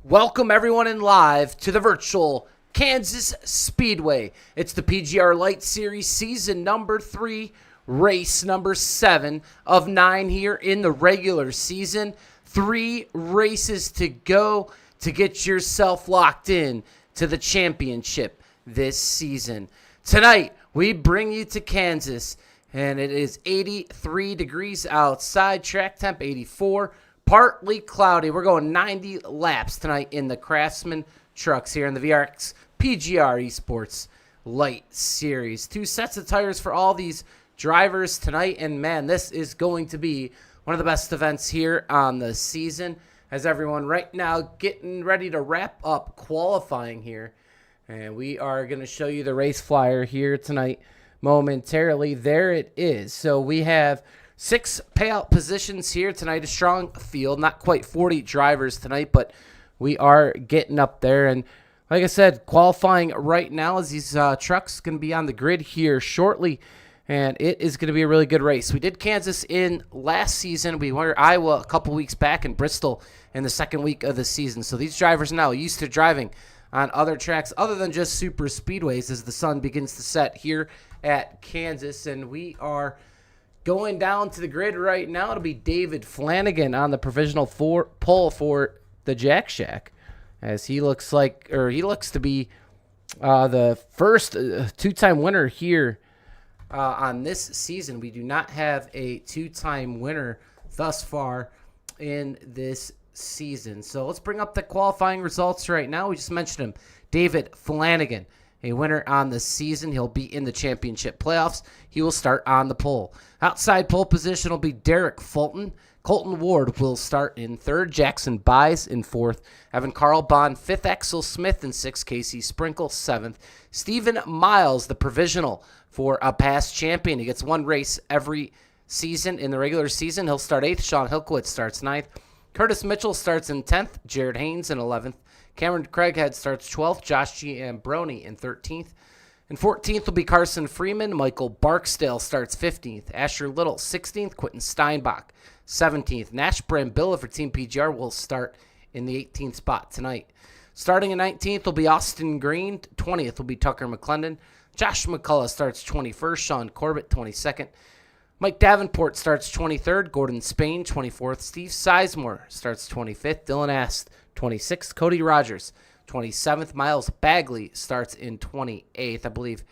Welcome everyone in live to the virtual Kansas Speedway. It's the PGR Lite Series season number 3, race number 7 of 9 here in the regular season. 3 races to go to get yourself locked in to the championship this season. Tonight, we bring you to Kansas, and it is 83 degrees outside, track temp 84. Partly cloudy. We're going 90 laps tonight in the Craftsman Trucks here in the VRX PGR eSports Lite Series. 2 sets of tires for all these drivers tonight, and man, this is going to be one of the best events here on the season, as everyone right now getting ready to wrap up qualifying here, and we are going to show you the race flyer here tonight momentarily. There it is. So we have 6 payout positions here tonight, a strong field, not quite 40 drivers tonight, but we are getting up there. And like I said, qualifying right now as these trucks going to be on the grid here shortly, and it is going to be a really good race. We did Kansas in last season. We were Iowa a couple weeks back and Bristol in the second week of the season. So these drivers now used to driving on other tracks other than just super speedways as the sun begins to set here at Kansas, and we are going down to the grid right now. It'll be David Flanagan on the provisional pole for the Jack Shack, as he looks to be the first 2-time winner here on this season. We do not have a 2-time winner thus far in this season. So let's bring up the qualifying results right now. We just mentioned him, David Flanagan, a winner on the season. He'll be in the championship playoffs. He will start on the pole. Outside pole position will be Derek Fulton. Colton Ward will start in 3rd. Jackson Buys in 4th. Evan Carl Bond 5th. Axel Smith in 6th. Casey Sprinkle 7th. Stephen Miles, the provisional for a past champion. He gets 1 race every season in the regular season. He'll start 8th. Sean Hilkowitz starts 9th. Curtis Mitchell starts in 10th. Jared Haynes in 11th. Cameron Craighead starts 12th. Josh Giambroni in 13th. In 14th will be Carson Freeman. Michael Barksdale starts 15th. Asher Little 16th. Quentin Steinbach 17th. Nash Brambilla for Team PGR will start in the 18th spot tonight. Starting in 19th will be Austin Green. 20th will be Tucker McClendon. Josh McCullough starts 21st. Sean Corbett 22nd. Mike Davenport starts 23rd. Gordon Spain 24th. Steve Sizemore starts 25th. Dylan Ast 26th. Cody Rogers 27th. Miles Bagley starts in 28th. I believe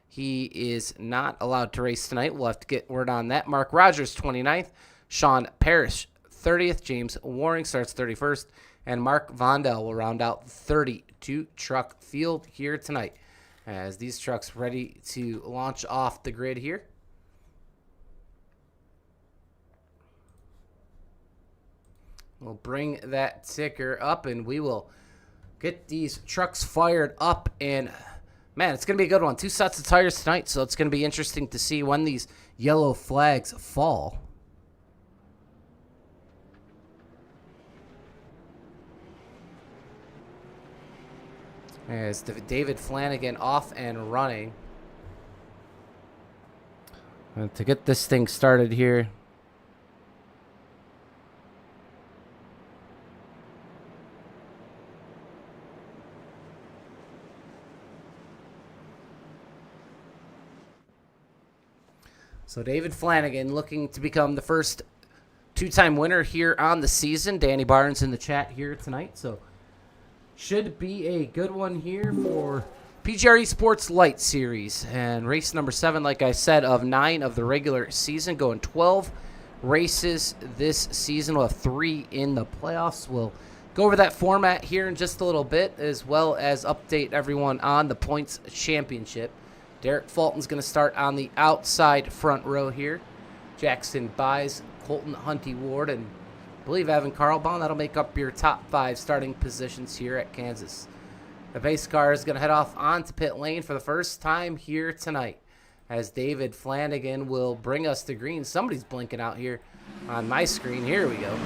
he is not allowed to race tonight. We'll have to get word on that. Mark Rogers 29th. Sean Parrish 30th. James Waring starts 31st. And Mark Vondel will round out the 32 truck field here tonight, as these trucks ready to launch off the grid here. We'll bring that ticker up, and we will get these trucks fired up. And, man, it's going to be a good one. 2 sets of tires tonight, so it's going to be interesting to see when these yellow flags fall. As David Flanagan off and running. And to get this thing started here, so David Flanagan looking to become the first 2-time winner here on the season. Danny Barnes in the chat here tonight. So should be a good one here for PGR eSports Lite Series. And race number 7, like I said, of 9 of the regular season. Going 12 races this season. We'll have 3 in the playoffs. We'll go over that format here in just a little bit, as well as update everyone on the points championship. Derek Fulton's going to start on the outside front row here. Jackson Buys, Colton Hunty Ward, and I believe Evan Carlbaum. That'll make up your top 5 starting positions here at Kansas. The pace car is going to head off onto pit lane for the first time here tonight, as David Flanagan will bring us to green. Somebody's blinking out here on my screen. Here we go.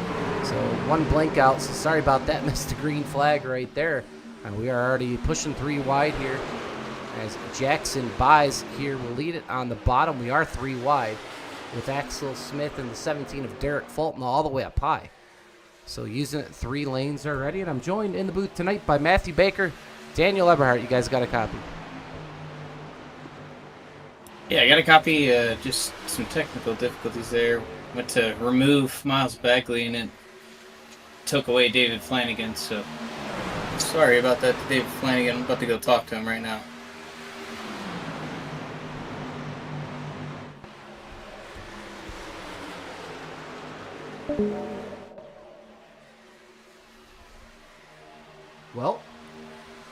So 1 blink out. So sorry about that. Missed the green flag right there. And we are already pushing 3 wide here, as Jackson Buys here will lead it on the bottom. We are 3 wide with Axel Smith and the 17 of Derek Fulton all the way up high. So using it 3 lanes already, and I'm joined in the booth tonight by Matthew Baker, Daniel Eberhardt. You guys got a copy? Yeah, I got a copy. Just some technical difficulties there. Went to remove Miles Bagley, and it took away David Flanagan. So sorry about that, David Flanagan. I'm about to go talk to him right now. Well,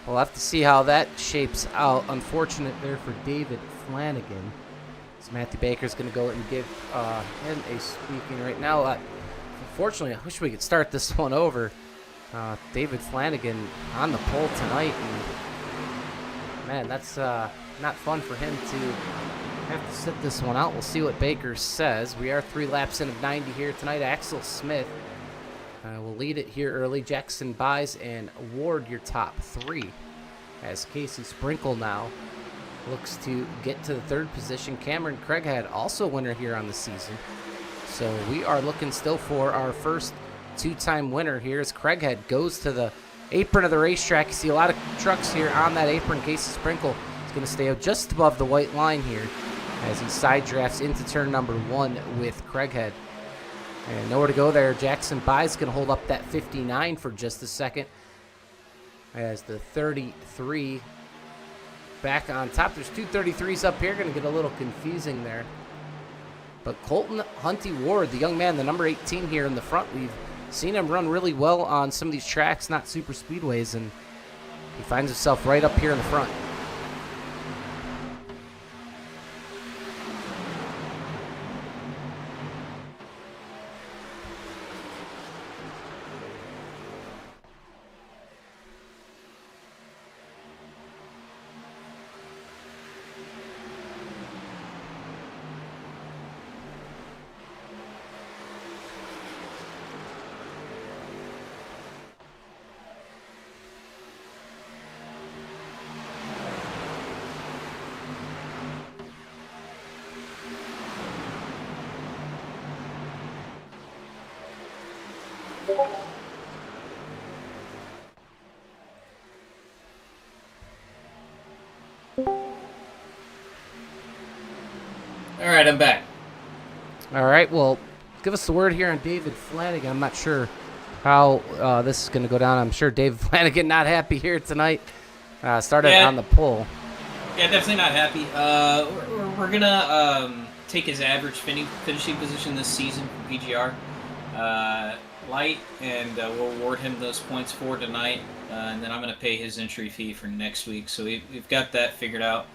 we'll have to see how that shapes out. Unfortunate there for David Flanagan. So Matthew Baker's going to go and give him a speaking right now. Unfortunately, I wish we could start this one over. David Flanagan on the pole tonight. And, man, that's not fun for him to have to sit this one out. We'll see what Baker says. We are 3 laps in of 90 here tonight. Axel Smith will lead it here early. Jackson Buys and Ward your top 3. As Casey Sprinkle now looks to get to the 3rd position. Cameron Craighead also winner here on the season. So we are looking still for our first 2-time winner here as Craighead goes to the apron of the racetrack. You see a lot of trucks here on that apron. Casey Sprinkle is going to stay just above the white line here as he side drafts into turn number 1 with Craighead. And nowhere to go there. Jackson Buys going to hold up that 59 for just a second as the 33 back on top. There's 2 33s up here. Going to get a little confusing there. But Colton Hunty Ward, the young man, the number 18 here in the front, we've seen him run really well on some of these tracks, not super speedways, and he finds himself right up here in the front. All right, I'm back. All right, well, give us the word here on David Flanagan. I'm not sure how this is going to go down. I'm sure David Flanagan not happy here tonight. Started on the pole. Yeah, definitely not happy. We're going to take his average finishing position this season from PGR Lite, and we'll award him those points for tonight. And then I'm going to pay his entry fee for next week. So we've got that figured out.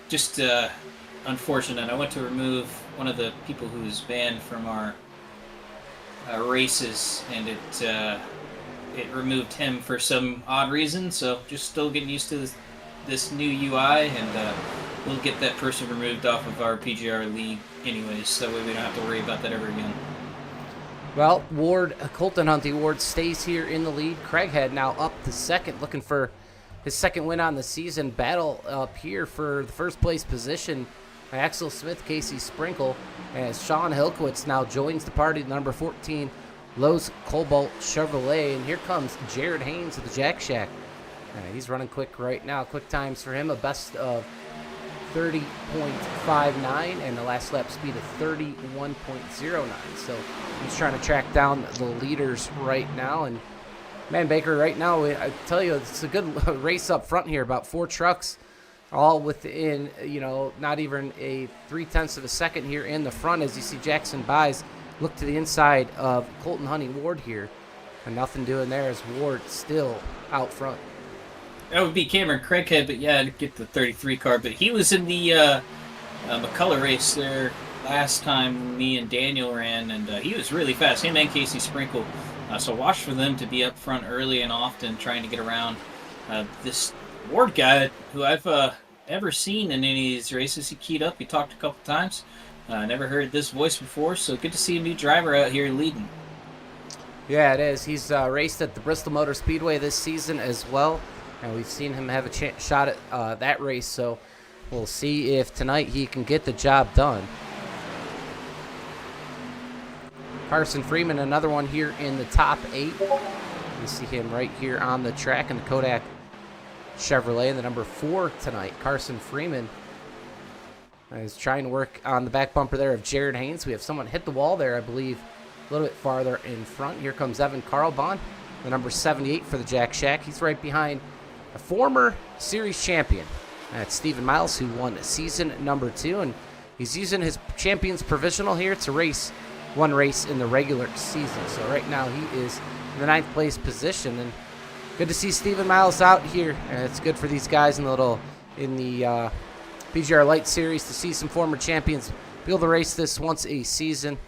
Just unfortunate. I went to remove one of the people who's banned from our races, and it removed him for some odd reason. So just still getting used to this new UI, and we'll get that person removed off of our PGR league anyways, so that way we don't have to worry about that ever again. Well, Colton Hunty Ward stays here in the lead. Craighead now up to 2nd, looking for his 2nd win on the season. Battle up here for the 1st place position. Axel Smith, Casey Sprinkle, as Sean Hilkowitz now joins the party, number 14, Lowe's Cobalt Chevrolet. And here comes Jared Haynes of the Jack Shack. He's running quick right now. Quick times for him, a best of 30.59 and the last lap speed of 31.09. So he's trying to track down the leaders right now. And man, Baker, right now, I tell you, it's a good race up front here. About 4 trucks, all within, not even a 0.3 of a second here in the front. As you see Jackson Buys look to the inside of Colton Hunty Ward here. And nothing doing there as Ward still out front. That would be Cameron Craighead, but yeah, I'd get the 33 car. But he was in the McCullough race there last time me and Daniel ran, and he was really fast. Him and Casey Sprinkle. So watch for them to be up front early and often, trying to get around this Ward guy, who I've ever seen in any of these races. He keyed up. He talked a couple times. Never heard this voice before, so good to see a new driver out here leading. Yeah, it is. He's raced at the Bristol Motor Speedway this season as well. And we've seen him have a shot at that race, so we'll see if tonight he can get the job done. Carson Freeman, another one here in the top 8. You see him right here on the track in the Kodak Chevrolet in the number 4 tonight. Carson Freeman is trying to work on the back bumper there of Jared Haynes. We have someone hit the wall there, I believe, a little bit farther in front. Here comes Evan Carlbon, the number 78 for the Jack Shack. He's right behind a former series champion. That's Stephen Miles, who won season number 2, and he's using his champion's provisional here to race one race in the regular season. So right now he is in the 9th place position, and good to see Stephen Miles out here. It's good for these guys in the PGR Lite Series to see some former champions be able to race this once a season.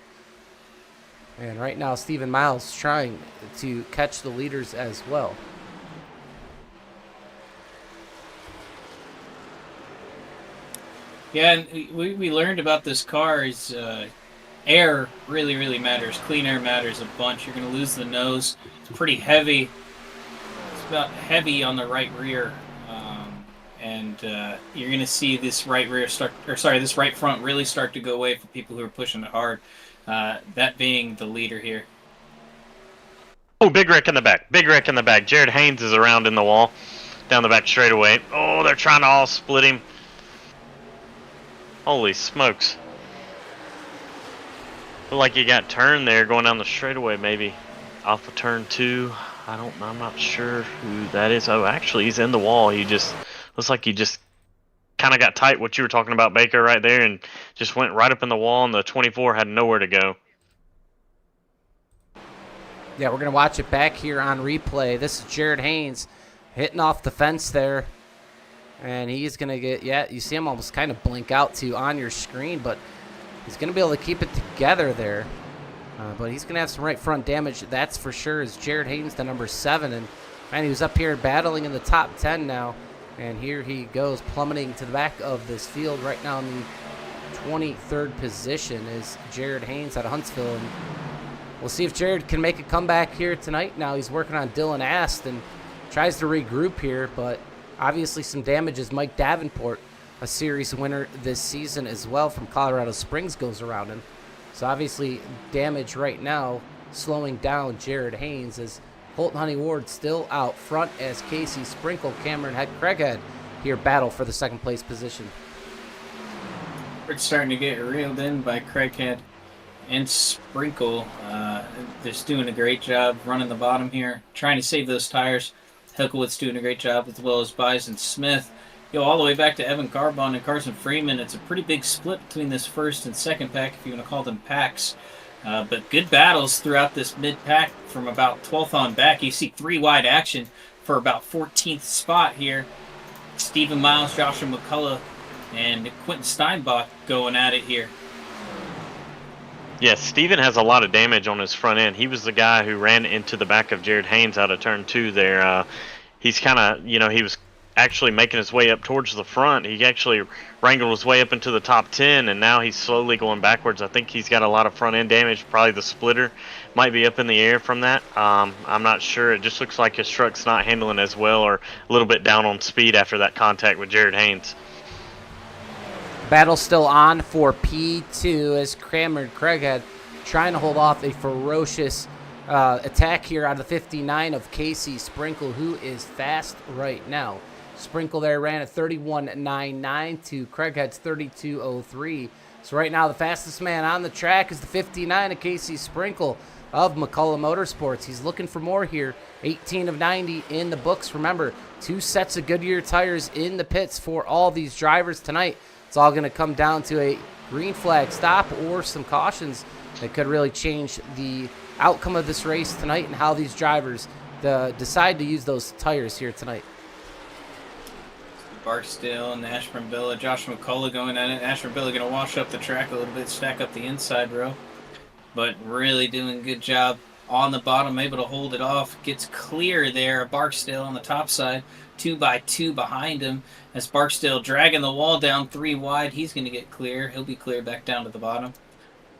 And right now Stephen Miles trying to catch the leaders as well. Yeah, and we learned about this car is air really matters. Clean air matters a bunch. You're going to lose the nose. It's pretty heavy. It's about heavy on the right rear, and you're going to see this right front really start to go away for people who are pushing it hard. That being the leader here. Oh, big wreck in the back. Big wreck in the back. Jared Haynes is around in the wall, down the back straightaway. Oh, they're trying to all split him. Holy smokes. Looked like he got turned there going down the straightaway, maybe. Off of turn 2. I'm not sure who that is. Oh, actually, he's in the wall. He just looks like he just kind of got tight, what you were talking about, Baker, right there, and just went right up in the wall, and the 24 had nowhere to go. Yeah, we're going to watch it back here on replay. This is Jared Haynes hitting off the fence there. And he's going to get, yeah, you see him almost kind of blink out to on your screen, but he's going to be able to keep it together there. But he's going to have some right front damage, that's for sure, is Jared Haynes, the number 7. And, man, he was up here battling in the top 10 now. And here he goes, plummeting to the back of this field. Right now in the 23rd position is Jared Haynes out of Huntsville. And we'll see if Jared can make a comeback here tonight. Now he's working on Dylan Ast and tries to regroup here, but obviously some damage as Mike Davenport, a series winner this season as well from Colorado Springs, goes around him. So obviously damage right now slowing down Jared Haynes as Colton Honey Ward still out front as Casey Sprinkle, Cameron Craighead here battle for the 2nd place position. We're starting to get reeled in by Craighead and Sprinkle. They're doing a great job running the bottom here, trying to save those tires. Helkewitt's doing a great job, as well as Bison Smith. Go all the way back to Evan Carbon and Carson Freeman. It's a pretty big split between this 1st and 2nd pack, if you want to call them packs. But good battles throughout this mid-pack from about 12th on back. You see 3 wide action for about 14th spot here. Stephen Miles, Joshua McCullough, and Quentin Steinbach going at it here. Yes, Steven has a lot of damage on his front end. He was the guy who ran into the back of Jared Haynes out of turn 2 there. He's kind of, he was actually making his way up towards the front. He actually wrangled his way up into the top 10, and now he's slowly going backwards. I think he's got a lot of front end damage. Probably the splitter might be up in the air from that. I'm not sure. It just looks like his truck's not handling as well, or a little bit down on speed after that contact with Jared Haynes. Battle still on for P2 as Cameron Craighead trying to hold off a ferocious attack here on the 59 of Casey Sprinkle, who is fast right now. Sprinkle there ran at 31.99 to Craighead's 32.03. So right now the fastest man on the track is the 59 of Casey Sprinkle of McCullough Motorsports. He's looking for more here. 18 of 90 in the books. Remember, 2 sets of Goodyear tires in the pits for all these drivers tonight. It's all going to come down to a green flag stop or some cautions that could really change the outcome of this race tonight and how these drivers decide to use those tires here tonight. Barksdale and Ashburn Villa, Josh McCullough going at it. Ashburn Villa going to wash up the track a little bit, stack up the inside row. But really doing a good job on the bottom, able to hold it off. Gets clear there. Barksdale on the top side, 2x2 behind him. As Barksdale dragging the wall down 3 wide, he's going to get clear. He'll be clear back down to the bottom.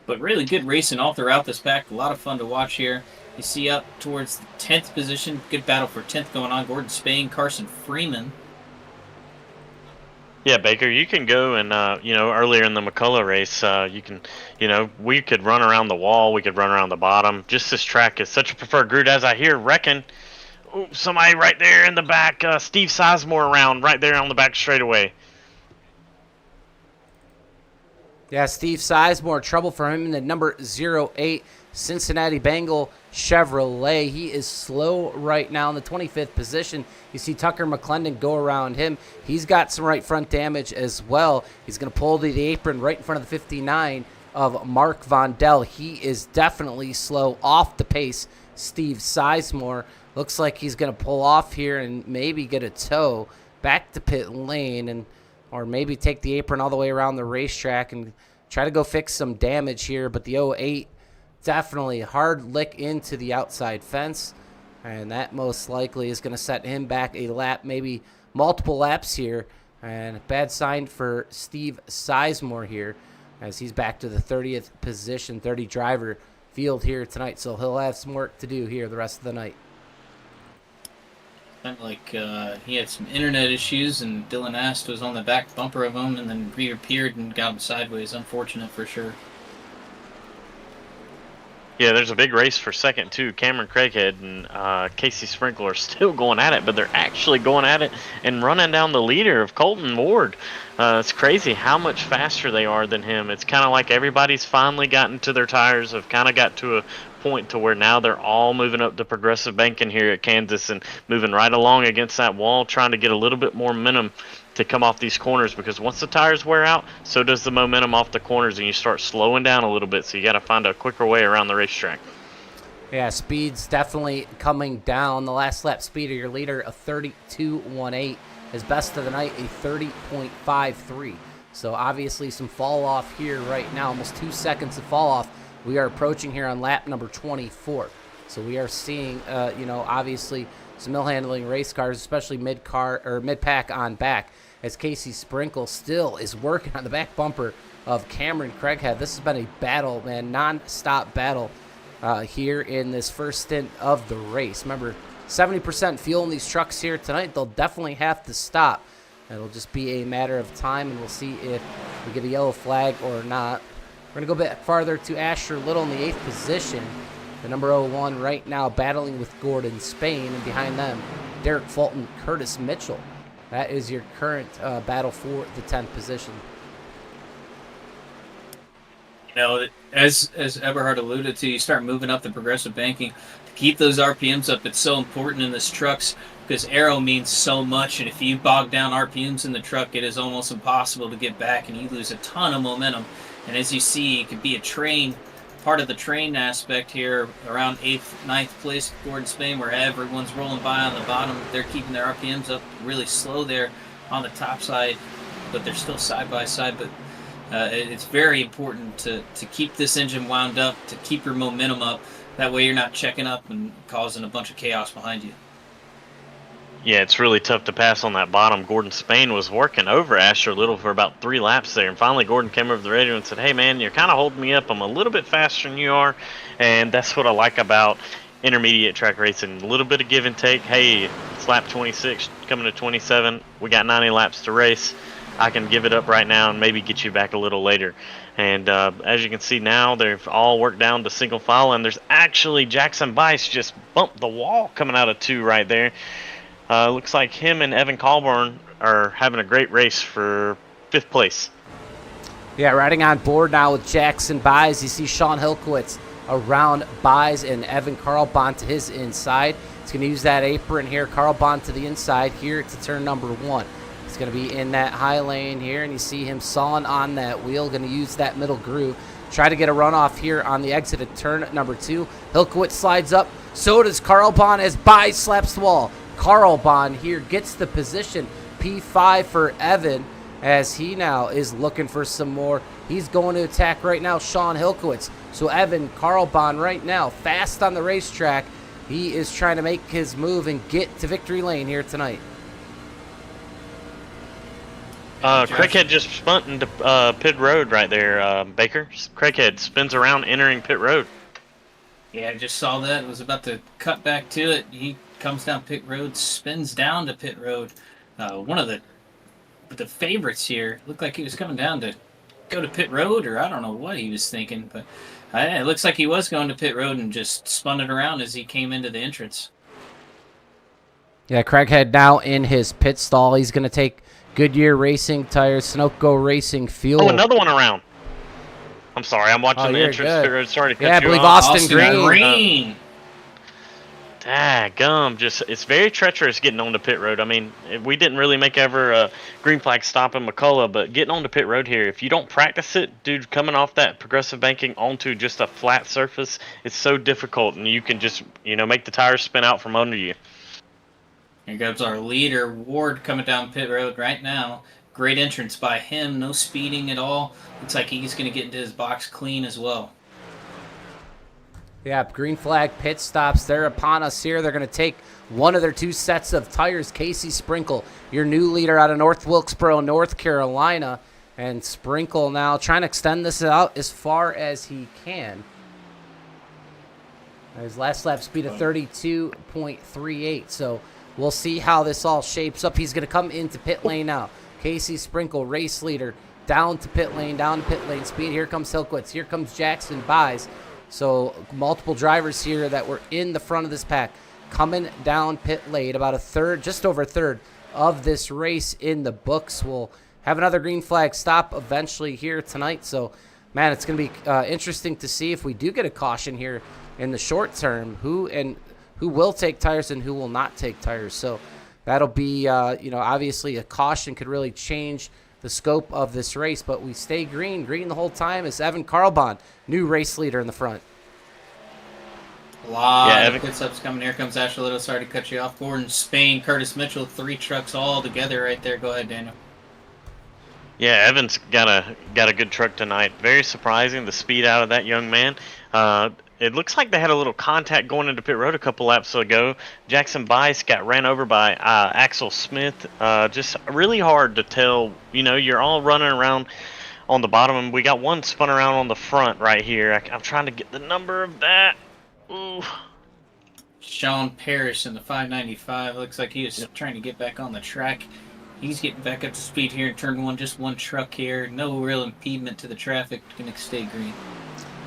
But really good racing all throughout this pack. A lot of fun to watch here. You see up towards the 10th position. Good battle for 10th going on. Gordon Spain, Carson Freeman. Yeah, Baker, you can go and, earlier in the McCullough race, we could run around the wall, we could run around the bottom. Just this track is such a preferred route, as I hear wrecking. Ooh, somebody right there in the back, Steve Sizemore around right there on the back straightaway. Yeah, Steve Sizemore, trouble for him in the number 08 Cincinnati Bengal Chevrolet. He is slow right now in the 25th position. You see Tucker McClendon go around him. He's got some right front damage as well. He's going to pull to the apron right in front of the 59 of Mark Vondell. He is definitely slow off the pace. Steve Sizemore looks like he's going to pull off here and maybe get a tow back to pit lane, or maybe take the apron all the way around the racetrack and try to go fix some damage here. But the 08 definitely hard lick into the outside fence, and that most likely is going to set him back a lap, maybe multiple laps here. And a bad sign for Steve Sizemore here, as he's back to the 30th position, 30 driver field here tonight. So he'll have some work to do here the rest of the night. Like he had some internet issues, and Dylan Ast was on the back bumper of him and then reappeared and got him sideways. Unfortunate for sure. Yeah, there's a big race for second, too. Cameron Craighead and Casey Sprinkle are still going at it, but they're actually going at it and running down the leader of Colton Ward. It's crazy how much faster they are than him. It's kind of like everybody's finally gotten to their tires, have kind of got to a point to where now they're all moving up the progressive banking here at Kansas and moving right along against that wall, trying to get a little bit more momentum to come off these corners, because once the tires wear out, so does the momentum off the corners, and you start slowing down a little bit. So you got to find a quicker way around the racetrack. Yeah, speed's definitely coming down. The last lap speed of your leader, a 32.18. His best of the night, a 30.53. So obviously some fall off here right now, almost 2 seconds of fall off. We are approaching here on lap number 24. So we are seeing, obviously some ill-handling race cars, especially mid-pack on back, as Casey Sprinkle still is working on the back bumper of Cameron Craighead. This has been a battle, man, non-stop battle here in this first stint of the race. Remember, 70% fuel in these trucks here tonight. They'll definitely have to stop. It'll just be a matter of time, and we'll see if we get a yellow flag or not. We're going to go a bit farther to Asher Little in the 8th position. The number 01 right now battling with Gordon Spain, and behind them, Derek Fulton, Curtis Mitchell. That is your current battle for the 10th position. You know, as Eberhard alluded to, you start moving up the progressive banking to keep those RPMs up. It's so important in this trucks because aero means so much, and if you bog down RPMs in the truck, it is almost impossible to get back, and you lose a ton of momentum. And as you see, it could be a train, part of the train aspect here around 8th, 9th place, Gordon Spain, where everyone's rolling by on the bottom. They're keeping their RPMs up really slow there on the top side, but they're still side by side. But it's very important to keep this engine wound up, to keep your momentum up. That way you're not checking up and causing a bunch of chaos behind you. Yeah, it's really tough to pass on that bottom. Gordon Spain was working over Asher Little for about 3 laps there, and finally Gordon came over the radio and said, hey man, you're kind of holding me up. I'm a little bit faster than you are, and that's what I like about intermediate track racing. A little bit of give and take. Hey, it's lap 26, coming to 27. We got 90 laps to race. I can give it up right now and maybe get you back a little later. And as you can see now, they've all worked down to single file, and there's actually Jackson Bice just bumped the wall coming out of 2 right there. Looks like him and Evan Colburn are having a great race for 5th place. Yeah, riding on board now with Jackson Bies. You see Sean Hilkowitz around Bies and Evan Carlbon to his inside. He's going to use that apron here. Carlbon to the inside here to turn number 1. He's going to be in that high lane here, and you see him sawing on that wheel. Going to use that middle groove. Try to get a runoff here on the exit at turn number 2. Hilkowitz slides up. So does Carlbon as Bies slaps the wall. Carlbon here gets the position. P5 for Evan as he now is looking for some more. He's going to attack right now Sean Hilkowitz. So Evan Carlbon right now fast on the racetrack. He is trying to make his move and get to victory lane here tonight. Craighead just spun into pit road right there, Baker. Craighead spins around entering pit road. Yeah, I just saw that. Was about to cut back to it. He comes down pit road, spins down to pit road. One of the But the favorites here looked like he was coming down to go to pit road, or I don't know what he was thinking, but it looks like he was going to pit road and just spun it around as he came into the entrance. Yeah, Craighead now in his pit stall. He's going to take Goodyear Racing tires, Sunoco Racing fuel. Oh, another one around. I'm sorry, I'm watching the entrance pit road. Sorry to cut you off. Yeah, I believe Austin Green. Daggum, it's very treacherous getting on the pit road. I mean, we didn't really make ever a green flag stop in McCullough, but getting on the pit road here, if you don't practice it, dude, coming off that progressive banking onto just a flat surface, it's so difficult, and you can just, make the tires spin out from under you. Here comes our leader, Ward, coming down pit road right now. Great entrance by him, no speeding at all. Looks like he's going to get into his box clean as well. Yeah, green flag pit stops. They're upon us here. They're going to take one of their 2 sets of tires. Casey Sprinkle, your new leader out of North Wilkesboro, North Carolina. And Sprinkle now trying to extend this out as far as he can. His last lap speed of 32.38. So we'll see how this all shapes up. He's going to come into pit lane now. Casey Sprinkle, race leader, down to pit lane speed. Here comes Hilquitz. Here comes Jackson Buys. So multiple drivers here that were in the front of this pack coming down pit lane. About a third, just over a third of this race in the books. We'll have another green flag stop eventually here tonight. So, man, it's going to be interesting to see if we do get a caution here in the short term. Who will take tires and who will not take tires. So that'll be, obviously a caution could really change the scope of this race, but we stay green the whole time. Is Evan Carlbon, new race leader in the front. A lot of pit stops coming. Here comes Ashley Little. Sorry to cut you off. Gordon Spain, Curtis Mitchell, 3 trucks all together right there. Go ahead, Daniel. Yeah, Evan's got a good truck tonight. Very surprising, the speed out of that young man. It looks like they had a little contact going into pit road a couple laps ago. Jackson Bice got ran over by Axel Smith. Just really hard to tell. You're all running around on the bottom, and we got one spun around on the front right here. I'm trying to get the number of that. Ooh. Sean Parrish in the 595. Looks like he was trying to get back on the track. He's getting back up to speed here in turn 1. Just one truck here. No real impediment to the traffic. Going to stay green.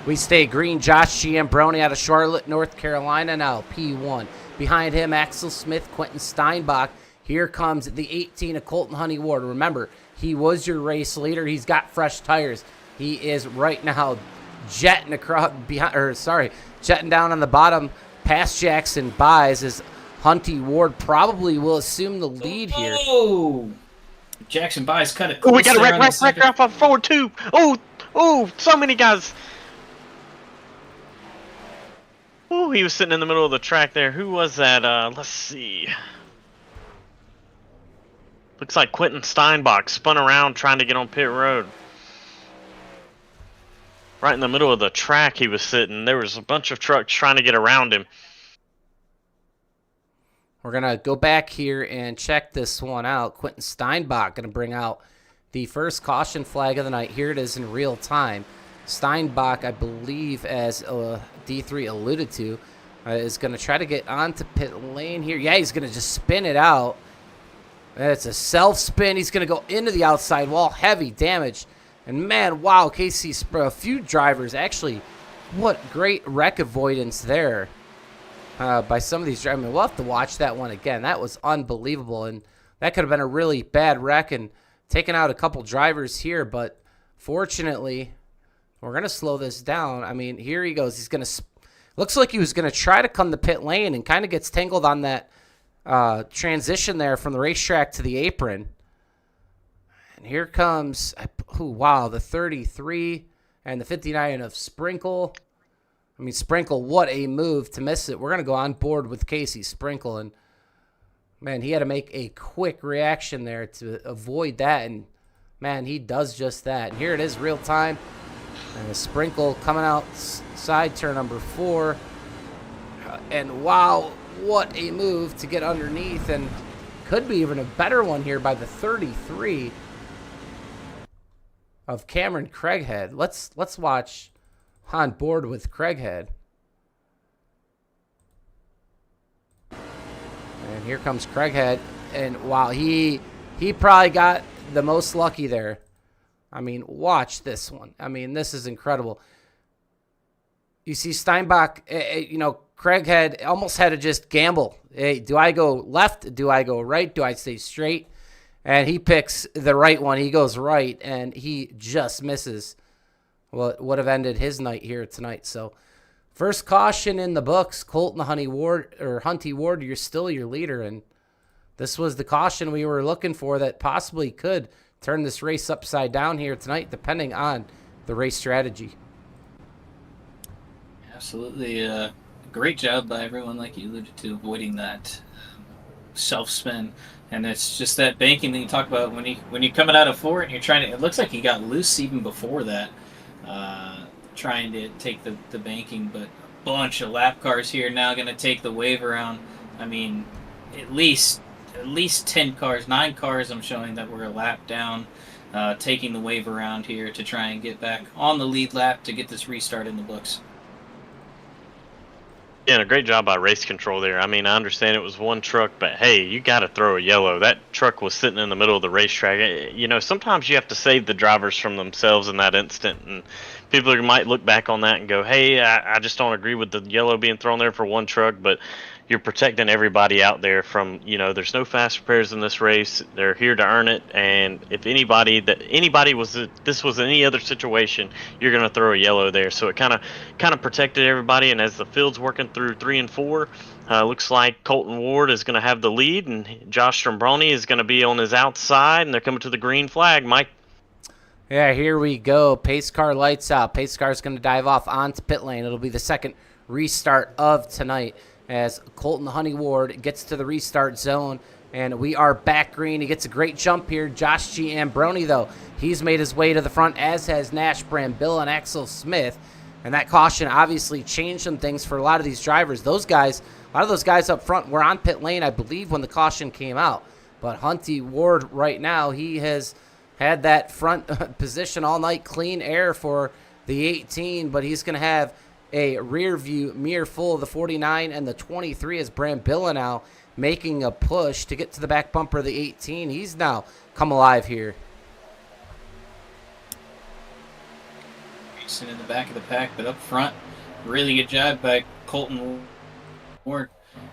We stay green. Josh Giambroni out of Charlotte, North Carolina, now P1. Behind him, Axel Smith, Quentin Steinbach. Here comes the 18 of Colton Honey Ward. Remember, he was your race leader. He's got fresh tires. He is right now jetting down on the bottom past Jackson Buys as Hunty Ward probably will assume the lead here. Oh! Jackson Buys cut it. Oh, we got a wreck off on forward too. Oh, so many guys. Oh, he was sitting in the middle of the track there. Who was that? Let's see. Looks like Quentin Steinbach spun around trying to get on pit road. Right in the middle of the track he was sitting. There was a bunch of trucks trying to get around him. We're going to go back here and check this one out. Quentin Steinbach going to bring out the first caution flag of the night. Here it is in real time. Steinbach, I believe, as D3 alluded to, is going to try to get onto pit lane here. Yeah, he's going to just spin it out. It's a self-spin. He's going to go into the outside wall. Heavy damage. And, man, wow, Casey, a few drivers. Actually, what great wreck avoidance there by some of these drivers. I mean, we'll have to watch that one again. That was unbelievable. And that could have been a really bad wreck and taken out a couple drivers here. But, fortunately, we're going to slow this down. I mean, here he goes. He's going to looks like he was going to try to come to pit lane and kind of gets tangled on that transition there from the racetrack to the apron. And here comes, the 33 and the 59 of Sprinkle. I mean, Sprinkle, what a move to miss it. We're going to go on board with Casey Sprinkle. And, man, he had to make a quick reaction there to avoid that. And, man, he does just that. And here it is, real time. And a Sprinkle coming out side turn number 4. And, wow, what a move to get underneath. And could be even a better one here by the 33 of Cameron Craighead. Let's watch on board with Craighead. And here comes Craighead. And wow, he he probably got the most lucky there. I mean, watch this one. I mean, this is incredible. You see Steinbach, Craig almost had to just gamble. Hey, do I go left? Do I go right? Do I stay straight? And he picks the right one. He goes right, and he just misses what would have ended his night here tonight. So first caution in the books. Colton Hunty Ward, you're still your leader, and this was the caution we were looking for that possibly could turn this race upside down here tonight, depending on the race strategy. Absolutely. Great job by everyone, like you alluded to, avoiding that self-spin. And it's just that banking that you talk about when you're coming out of four and you're trying to, it looks like he got loose even before that, trying to take the banking, but a bunch of lap cars here now going to take the wave around. I mean, at least 10 cars, 9 cars I'm showing that were a lap down, taking the wave around here to try and get back on the lead lap to get this restart in the books. Yeah, and a great job by race control there. I mean, I understand it was one truck, but hey, you got to throw a yellow. That truck was sitting in the middle of the racetrack. Sometimes you have to save the drivers from themselves in that instant, and people might look back on that and go, hey, I just don't agree with the yellow being thrown there for one truck, but you're protecting everybody out there from, there's no fast repairs in this race. They're here to earn it, and if this was any other situation, you're going to throw a yellow there. So it kind of protected everybody, and as the field's working through 3 and 4, looks like Colton Ward is going to have the lead, and Josh Strombroni is going to be on his outside, and they're coming to the green flag. Mike? Yeah, here we go. Pace car lights out. Pace car is going to dive off onto pit lane. It'll be the second restart of tonight as Colton Hunty Ward gets to the restart zone, and we are back green. He gets a great jump here. Josh G. Ambroni, though, he's made his way to the front, as has Nash Brambilla and Axel Smith, and that caution obviously changed some things for a lot of these drivers. A lot of those guys up front were on pit lane, I believe, when the caution came out, but Hunty Ward right now, he has had that front position all night, clean air for the 18, but he's going to have a rear view mirror full of the 49 and the 23 as Brambilla now making a push to get to the back bumper of the 18. He's now come alive here. Racing in the back of the pack, but up front, really good job by Colton Ward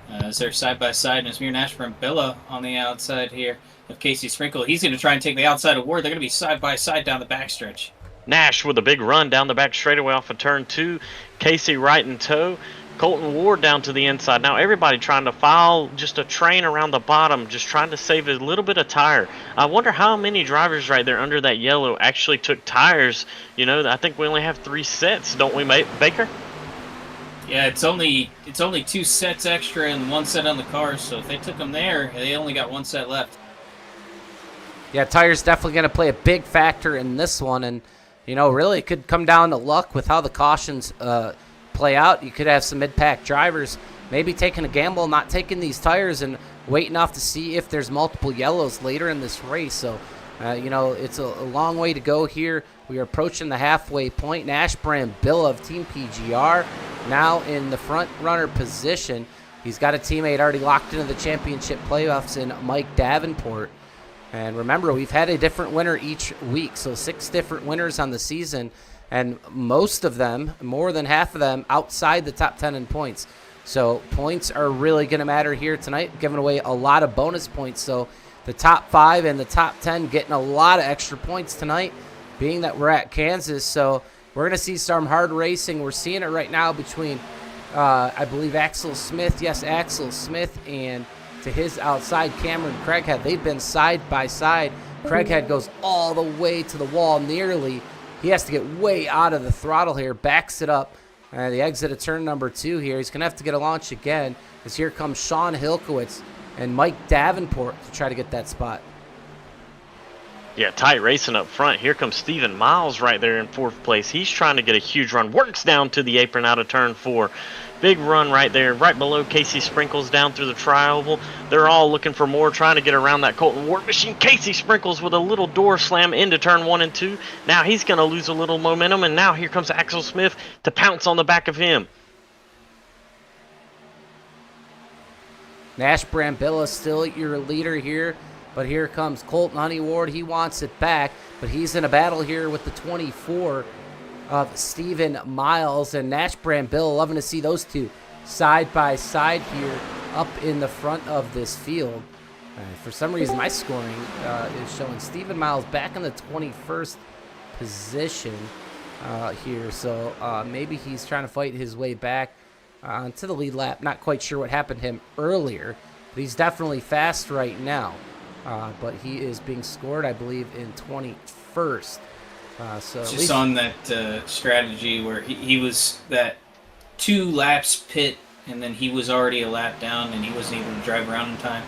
as they're side by side, and it's Mir Nash Brambilla on the outside here of Casey Sprinkle. He's going to try and take the outside of Ward. They're going to be side by side down the backstretch. Nash with a big run down the back straightaway off of turn 2. Casey right in tow. Colton Ward down to the inside. Now everybody trying to file just a train around the bottom, just trying to save a little bit of tire. I wonder how many drivers right there under that yellow actually took tires. I think we only have 3 sets, don't we, Baker? Yeah, it's only 2 sets extra and 1 set on the cars, so if they took them there, they only got 1 set left. Yeah, tires definitely going to play a big factor in this one, and really it could come down to luck with how the cautions play out. You could have some mid-pack drivers maybe taking a gamble, not taking these tires and waiting off to see if there's multiple yellows later in this race. So, it's a long way to go here. We are approaching the halfway point. Nash Brambilla of Team PGR now in the front runner position. He's got a teammate already locked into the championship playoffs in Mike Davenport. And remember, we've had a different winner each week, so 6 different winners on the season, and most of them, more than half of them, outside the top 10 in points. So points are really going to matter here tonight, giving away a lot of bonus points. So the top 5 and the top 10 getting a lot of extra points tonight, being that we're at Kansas. So we're going to see some hard racing. We're seeing it right now between, I believe, Axel Smith. Yes, Axel Smith, and to his outside, Cameron Craighead. They've been side by side. Craighead goes all the way to the wall nearly. He has to get way out of the throttle here, backs it up. The exit of turn number 2 here. He's going to have to get a launch again, as here comes Sean Hilkowitz and Mike Davenport to try to get that spot. Yeah, tight racing up front. Here comes Steven Miles right there in 4th place. He's trying to get a huge run. Works down to the apron out of turn 4. Big run right there, right below Casey Sprinkles down through the tri-oval. They're all looking for more, trying to get around that Colton Ward machine. Casey Sprinkles with a little door slam into turn 1 and 2. Now he's going to lose a little momentum, and now here comes Axel Smith to pounce on the back of him. Nash Brambilla still your leader here But here comes Colton Honeyward. He wants it back, but he's in a battle here with the 24 of Stephen Miles and Nash Brambill. Loving to see those two side by side here up in the front of this field. For some reason, my scoring is showing Stephen Miles back in the 21st position here. So maybe he's trying to fight his way back to the lead lap. Not quite sure what happened to him earlier, but he's definitely fast right now. But he is being scored, I believe, in 21st. So just on that strategy where he was that 2 laps pit, and then he was already a lap down, and he wasn't able to drive around in time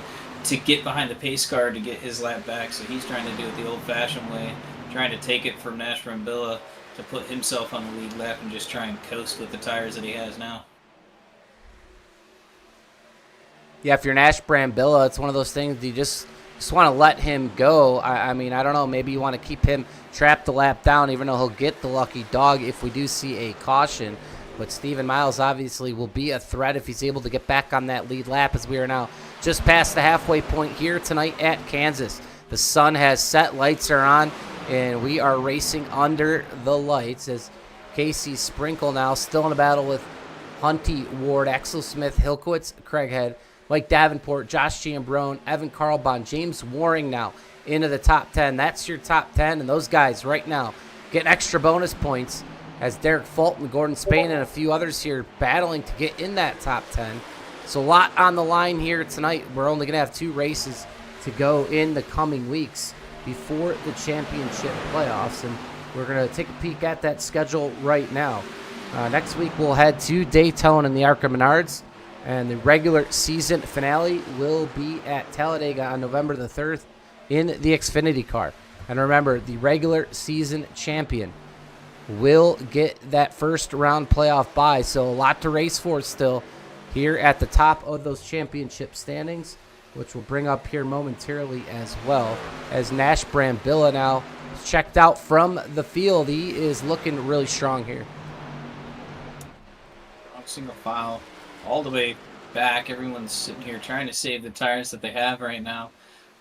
to get behind the pace car to get his lap back. So he's trying to do it the old-fashioned way, trying to take it from Nash Brambilla to put himself on the lead lap and just try and coast with the tires that he has now. Yeah, if you're Nash Brambilla, it's one of those things you just want to let him go. I mean, I don't know. Maybe you want to keep him trapped the lap down, even though he'll get the lucky dog if we do see a caution. But Stephen Miles obviously will be a threat if he's able to get back on that lead lap, as we are now just past the halfway point here tonight at Kansas. The sun has set, lights are on, and we are racing under the lights as Casey Sprinkle now still in a battle with Hunty Ward, Axel Smith, Hilkowitz, Craighead, Mike Davenport, Josh Giambrone, Evan Carlbon, James Waring now into the top 10. That's your top 10, and those guys right now get extra bonus points as Derek Fulton, Gordon Spain, and a few others here battling to get in that top 10. So a lot on the line here tonight. We're only going to have 2 races to go in the coming weeks before the championship playoffs, and we're going to take a peek at that schedule right now. Next week we'll head to Daytona in the ARCA Menards, and the regular season finale will be at Talladega on November the 3rd in the Xfinity car. And remember, the regular season champion will get that first round playoff bye. So a lot to race for still here at the top of those championship standings, which we'll bring up here momentarily as well. As Nash Brambilla now checked out from the field. He is looking really strong here. Single file all the way back. Everyone's sitting here trying to save the tires that they have right now.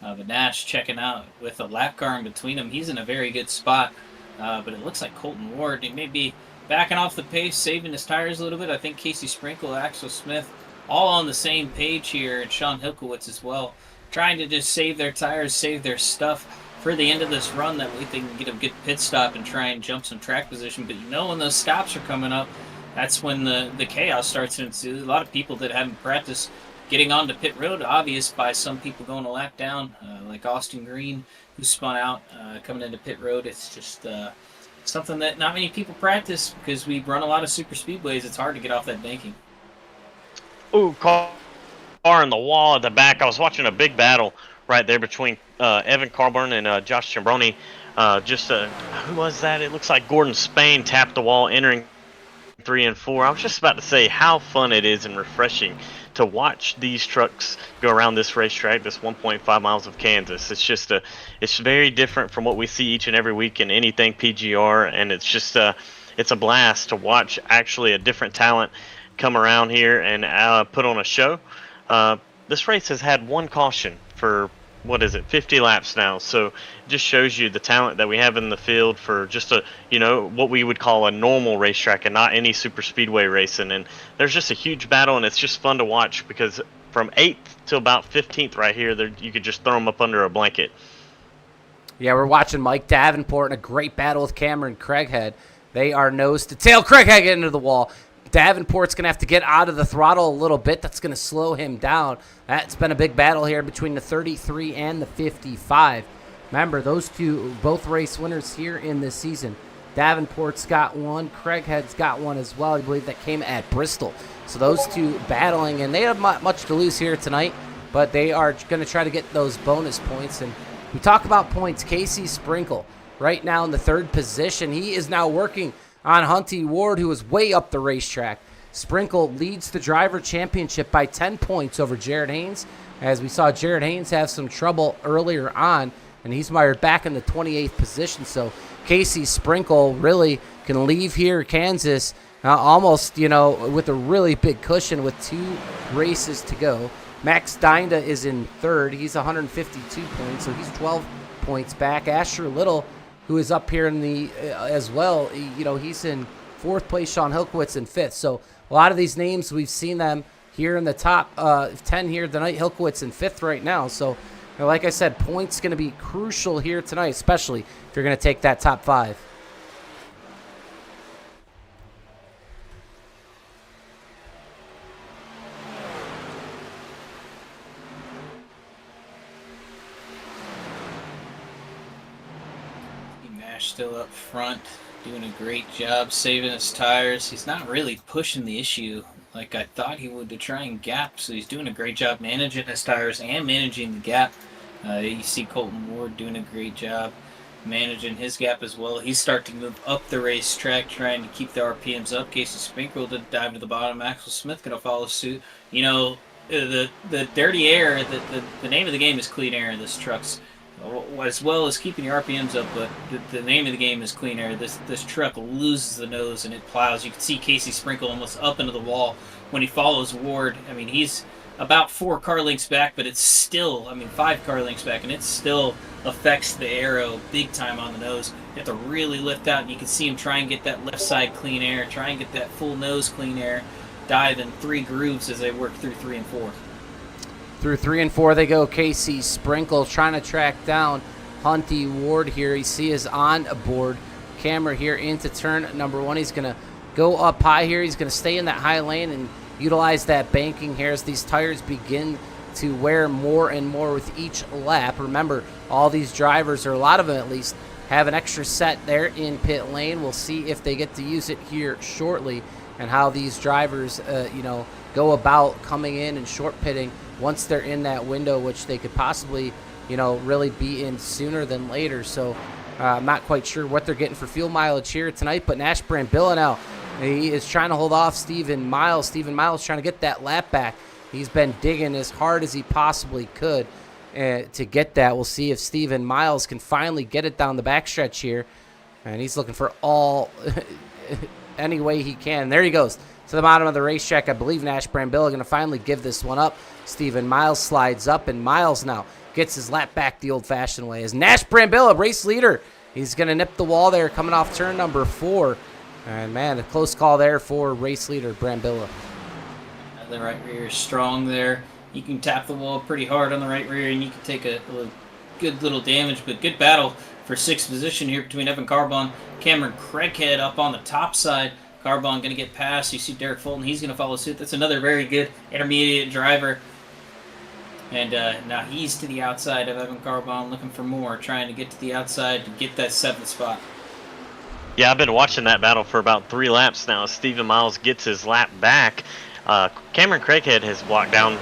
But Nash checking out with a lap car in between them. He's in a very good spot. But it looks like Colton Ward, he may be backing off the pace, saving his tires a little bit. I think Casey Sprinkle, Axel Smith, all on the same page here, and Sean Hilkowitz as well, trying to just save their tires, save their stuff for the end of this run. That way they can get a good pit stop and try and jump some track position. But you know when those stops are coming up, that's when the chaos starts to ensue. A lot of people that haven't practiced getting onto pit road, obvious by some people going a lap down, like Austin Green, who spun out coming into pit road. It's just something that not many people practice because we run a lot of super speedways. It's hard to get off that banking. Ooh, car in the wall at the back. I was watching a big battle right there between Evan Carburn and Josh Ciambrone. Who was that? It looks like Gordon Spain tapped the wall entering 3 and 4. I was just about to say how fun it is and refreshing to watch these trucks go around this racetrack, this 1.5 miles of Kansas. It's very different from what we see each and every week in anything PGR, and it's just it's a blast to watch actually a different talent come around here and put on a show. This race has had one caution for 50 laps now, so it just shows you the talent that we have in the field for just what we would call a normal racetrack and not any super speedway racing. And there's just a huge battle, and it's just fun to watch because from 8th to about 15th right here, you could just throw them up under a blanket. Yeah, we're watching Mike Davenport in a great battle with Cameron Craighead. They are nose to tail. Craighead get into the wall. Davenport's going to have to get out of the throttle a little bit. That's going to slow him down. That's been a big battle here between the 33 and the 55. Remember, those two, both race winners here in this season. Davenport's got one. Craighead's got one as well. I believe that came at Bristol. So those two battling, and they have much to lose here tonight, but they are going to try to get those bonus points. And we talk about points. Casey Sprinkle right now in the 3rd position. He is now working on Hunty Ward, who is way up the racetrack. Sprinkle leads the driver championship by 10 points over Jared Haynes, as we saw Jared Haynes have some trouble earlier on, and he's mired back in the 28th position. So Casey Sprinkle really can leave here Kansas almost, with a really big cushion with 2 races to go. Max Dinda is in third. He's 152 points, so he's 12 points back. Asher Little, who is up here in the as well, he's in fourth place. Sean Hilkowitz in fifth. So a lot of these names, we've seen them here in the top 10 here tonight. Hilkowitz in fifth right now. So, like I said, points going to be crucial here tonight, especially if you're going to take that top 5. Nash still up front, doing a great job saving his tires. He's not really pushing the issue like I thought he would to try and gap, so he's doing a great job managing his tires and managing the gap. You see Colton Ward doing a great job managing his gap as well. He's starting to move up the racetrack, trying to keep the RPMs up. Casey Sprinkle did dive to the bottom. Maxwell Smith going to follow suit. The dirty air, the name of the game is clean air in this truck's, as well as keeping your RPMs up, but the name of the game is clean air. This truck loses the nose and it plows. You can see Casey Sprinkle almost up into the wall when he follows Ward. I mean, he's about 4 car lengths back, but it's still, 5 car lengths back, and it still affects the aero big time on the nose. You have to really lift out, and you can see him try and get that left side clean air, try and get that full nose clean air, dive in 3 grooves as they work through 3 and 4. Through 3 and 4 they go. Casey Sprinkle trying to track down Hunty Ward here. You see his on board camera here into turn number 1. He's going to go up high here. He's going to stay in that high lane and utilize that banking here as these tires begin to wear more and more with each lap. Remember, all these drivers, or a lot of them at least, have an extra set there in pit lane. We'll see if they get to use it here shortly and how these drivers, go about coming in and short pitting once they're in that window, which they could possibly, really be in sooner than later. So I'm not quite sure what they're getting for fuel mileage here tonight, but Nash Brambilla now, he is trying to hold off Stephen Miles. Stephen Miles trying to get that lap back. He's been digging as hard as he possibly could to get that. We'll see if Stephen Miles can finally get it down the backstretch here. And he's looking for all any way he can. There he goes to the bottom of the racetrack. I believe Nash Brambilla going to finally give this one up. Stephen Miles slides up, and Miles now gets his lap back the old-fashioned way. As Nash Brambilla, race leader, he's going to nip the wall there coming off turn number 4. And, man, a close call there for race leader Brambilla. The right rear is strong there. You can tap the wall pretty hard on the right rear, and you can take a good little damage. But good battle for 6th position here between Evan Carbon, Cameron Craighead up on the top side. Carbon going to get past. You see Derek Fulton. He's going to follow suit. That's another very good intermediate driver. And now he's to the outside of Evan Carbon, looking for more, trying to get to the outside to get that 7th spot. Yeah, I've been watching that battle for about 3 laps now as Stephen Miles gets his lap back. Cameron Craighead has blocked down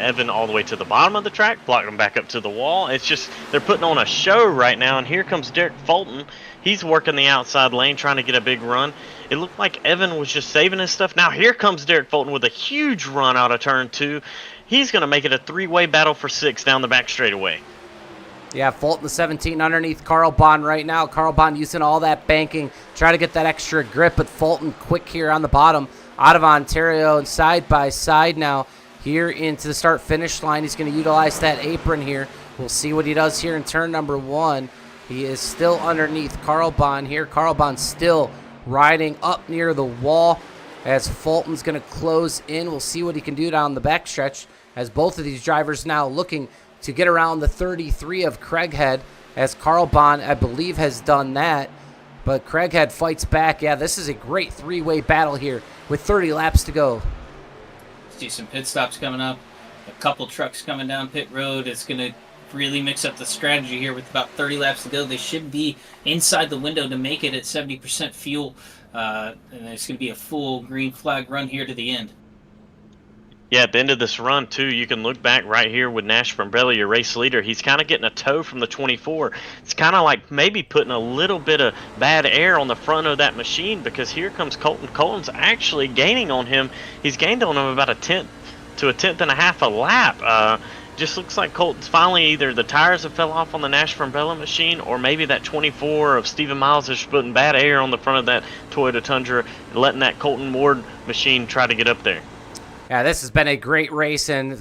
Evan all the way to the bottom of the track, blocked him back up to the wall. It's just they're putting on a show right now, and here comes Derek Fulton. He's working the outside lane, trying to get a big run. It looked like Evan was just saving his stuff. Now here comes Derek Fulton with a huge run out of turn 2. He's going to make it a 3-way battle for 6 down the back straightaway. Yeah, Fulton the 17 underneath Carl Bond right now. Carl Bond using all that banking, try to get that extra grip, but Fulton quick here on the bottom out of Ontario and side by side now here into the start-finish line. He's going to utilize that apron here. We'll see what he does here in turn number 1. He is still underneath Carl Bond here. Carl Bond still riding up near the wall as Fulton's going to close in. We'll see what he can do down the backstretch as both of these drivers now looking to get around the 33 of Craighead, as Carl Bond, I believe, has done that. But Craighead fights back. Yeah, this is a great 3-way battle here with 30 laps to go. See some pit stops coming up. A couple trucks coming down pit road. It's going to really mix up the strategy here with about 30 laps to go. They should be inside the window to make it at 70% fuel. And it's going to be a full green flag run here to the end. Yeah, at the end of this run, too, you can look back right here with Nash Brambilla, your race leader. He's kind of getting a tow from the 24. It's kind of like maybe putting a little bit of bad air on the front of that machine, because here comes Colton. Colton's actually gaining on him. He's gained on him about a 10th to a 10th and a half a lap. Just looks like Colton's finally either the tires have fell off on the Nash Brambilla machine, or maybe that 24 of Stephen Miles is putting bad air on the front of that Toyota Tundra and letting that Colton Ward machine try to get up there. Yeah, this has been a great race, and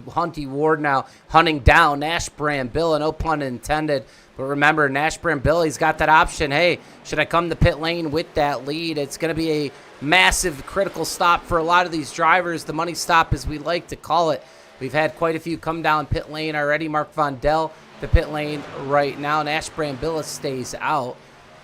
Hunty Ward now hunting down Nash Brambilla, no pun intended. But remember, Nash Brambilla, he's got that option. Hey, should I come to pit lane with that lead? It's going to be a massive critical stop for a lot of these drivers, the money stop as we like to call it. We've had quite a few come down pit lane already. Mark Von Dell, the pit lane right now. Nash Brambilla stays out.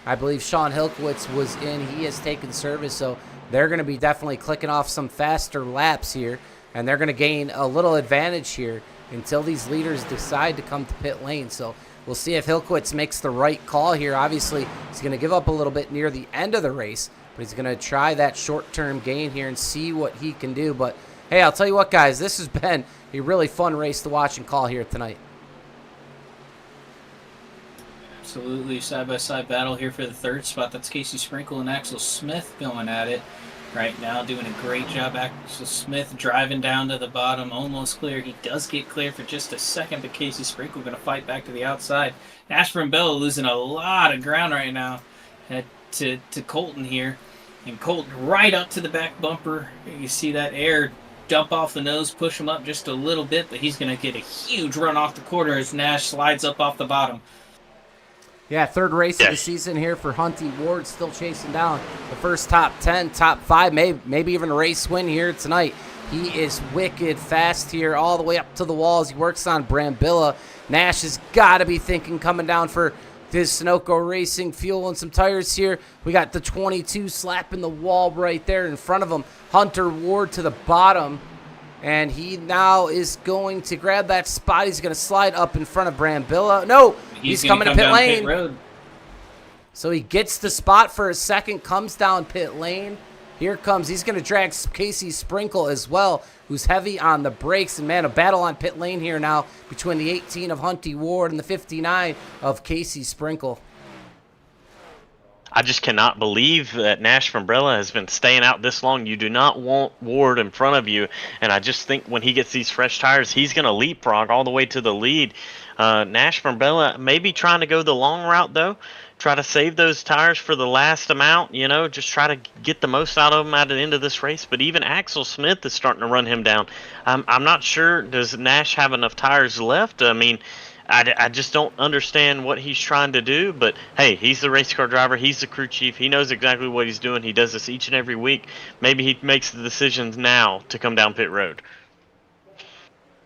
I believe Sean Hilkowitz was in. He has taken service, so they're going to be definitely clicking off some faster laps here, and they're going to gain a little advantage here until these leaders decide to come to pit lane. So we'll see if Hilkowitz makes the right call here. Obviously, he's going to give up a little bit near the end of the race, but he's going to try that short-term gain here and see what he can do. But, hey, I'll tell you what, guys, this has been a really fun race to watch and call here tonight. Absolutely, side-by-side battle here for the third spot. That's Casey Sprinkle and Axel Smith going at it right now, doing a great job. Axel Smith driving down to the bottom, almost clear. He does get clear for just a second, but Casey Sprinkle going to fight back to the outside. Nash Brambilla losing a lot of ground right now to Colton here. And Colton right up to the back bumper. You see that air dump off the nose, push him up just a little bit, but he's going to get a huge run off the corner as Nash slides up off the bottom. Yeah, third race of the season here for Hunty Ward, still chasing down the first top 10, top 5, maybe even a race win here tonight. He is wicked fast here all the way up to the walls. He works on Brambilla. Nash has got to be thinking coming down for this Sunoco Racing fuel and some tires here. We got the 22 slapping the wall right there in front of him. Hunter Ward to the bottom. And he now is going to grab that spot. He's going to slide up in front of Brambilla. No, he's coming to pit lane. Pit so he gets the spot for a second, comes down pit lane. Here comes, he's going to drag Casey Sprinkle as well, who's heavy on the brakes. And, man, a battle on pit lane here now between the 18 of Hunty Ward and the 59 of Casey Sprinkle. I just cannot believe that Nash Brambilla has been staying out this long. You do not want Ward in front of you, and I just think when he gets these fresh tires, he's going to leapfrog all the way to the lead. Nash Brambilla maybe trying to go the long route, though. Try to save those tires for the last amount, you know, just try to get the most out of them at the end of this race. But even Axel Smith is starting to run him down. I'm not sure, does Nash have enough tires left? I mean, I just don't understand what he's trying to do, but hey, he's the race car driver. He's the crew chief. He knows exactly what he's doing. He does this each and every week. Maybe he makes the decisions now to come down pit road.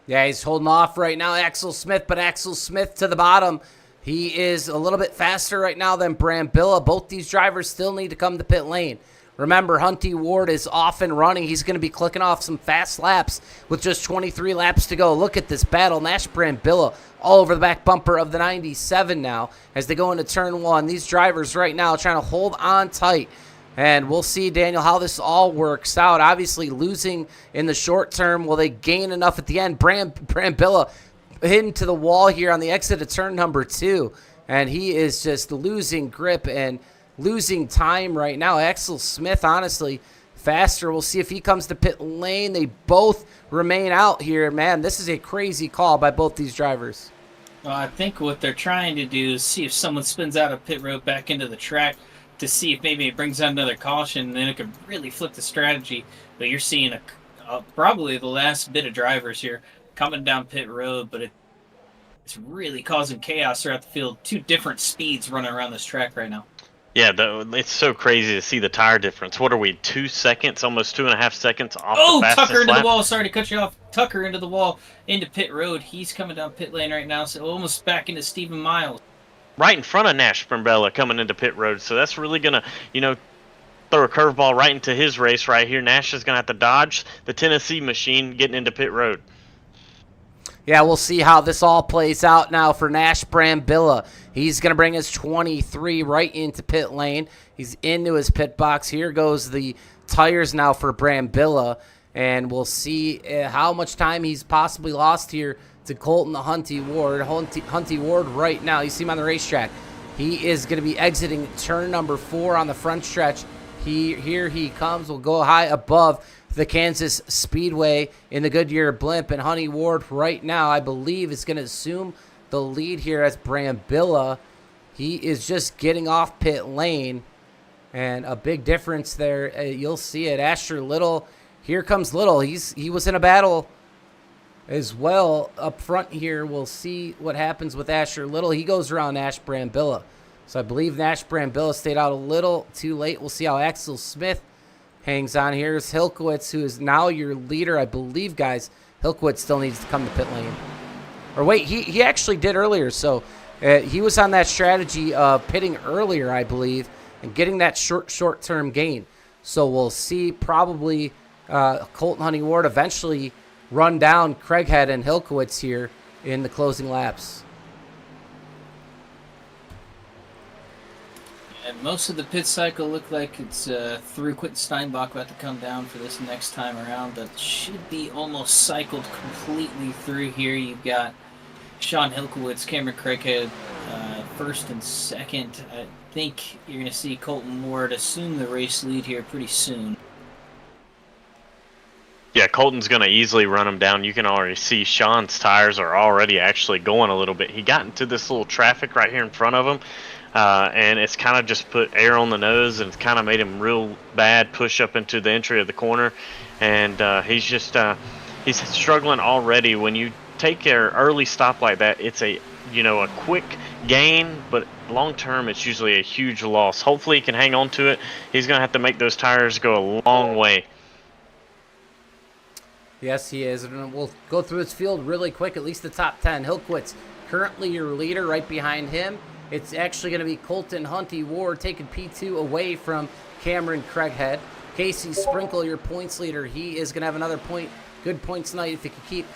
Yeah, he's holding off right now, Axel Smith, but Axel Smith to the bottom. He is a little bit faster right now than Brambilla. Both these drivers still need to come to pit lane. Remember, Hunty Ward is off and running. He's going to be clicking off some fast laps with just 23 laps to go. Look at this battle. Nash Brambilla all over the back bumper of the 97 now as they go into turn one. These drivers right now trying to hold on tight. And we'll see, Daniel, how this all works out. Obviously, losing in the short term. Will they gain enough at the end? Brambilla hitting to the wall here on the exit of turn number 2. And he is just losing grip and losing time right now. Axel Smith, honestly, faster. We'll see if he comes to pit lane. They both remain out here. Man, this is a crazy call by both these drivers. Well, I think what they're trying to do is see if someone spins out of pit road back into the track to see if maybe it brings out another caution, and then it could really flip the strategy. But you're seeing probably the last bit of drivers here coming down pit road, but it's really causing chaos throughout the field. Two different speeds running around this track right now. Yeah, it's so crazy to see the tire difference. What are we, 2 seconds, almost 2.5 seconds off the fastest Tucker into lap? the wall. Sorry to cut you off. Tucker into the wall, into pit road. He's coming down pit lane right now, so almost back into Stephen Miles. Right in front of Nash Brambilla coming into pit road, so that's really going to, you know, throw a curveball right into his race right here. Nash is going to have to dodge the Tennessee machine getting into pit road. Yeah, we'll see how this all plays out now for Nash Brambilla. He's going to bring his 23 right into pit lane. He's into his pit box. Here goes the tires now for Brambilla, and we'll see how much time he's possibly lost here to Colton the Hunty Ward. Hunty Ward right now, you see him on the racetrack. He is going to be exiting turn number 4 on the front stretch. Here he comes. We'll go high above the Kansas Speedway in the Goodyear blimp, and Hunty Ward right now, I believe, is going to assume the lead here as Brambilla. He is just getting off pit lane, and a big difference there. You'll see it. Asher Little, here comes Little. He was in a battle as well up front here. We'll see what happens with Asher Little. He goes around Nash Brambilla. So I believe Nash Brambilla stayed out a little too late. We'll see how Axel Smith hangs on. Here's Hilkowitz, who is now your leader, I believe, guys. Hilkowitz still needs to come to pit lane. Or wait, he actually did earlier. So he was on that strategy of pitting earlier, I believe, and getting that short-term gain. So we'll see probably Colton Honey Ward eventually run down Craighead and Hilkowitz here in the closing laps. And most of the pit cycle looked like it's through. Quentin Steinbach about to come down for this next time around. That should be almost cycled completely through here. You've got Sean Hilkowitz, Cameron Craighead, first and second. I think you're going to see Colton Ward assume the race lead here pretty soon. Yeah, Colton's going to easily run him down. You can already see Sean's tires are already actually going a little bit. He got into this little traffic right here in front of him, and it's kind of just put air on the nose, and it's kind of made him real bad push up into the entry of the corner. And he's just he's struggling already. When you take an early stop like that, it's a quick gain, but long term it's usually a huge loss. Hopefully he can hang on to it. He's going to have to make those tires go a long way. Yes, he is. And we'll go through this field really quick, at least the top 10. Hilkowitz, currently your leader. Right behind him, it's actually going to be Colton Hunty Ward taking P2 away from Cameron Craighead. Casey Sprinkle, your points leader. He is going to have another good points tonight if he can keep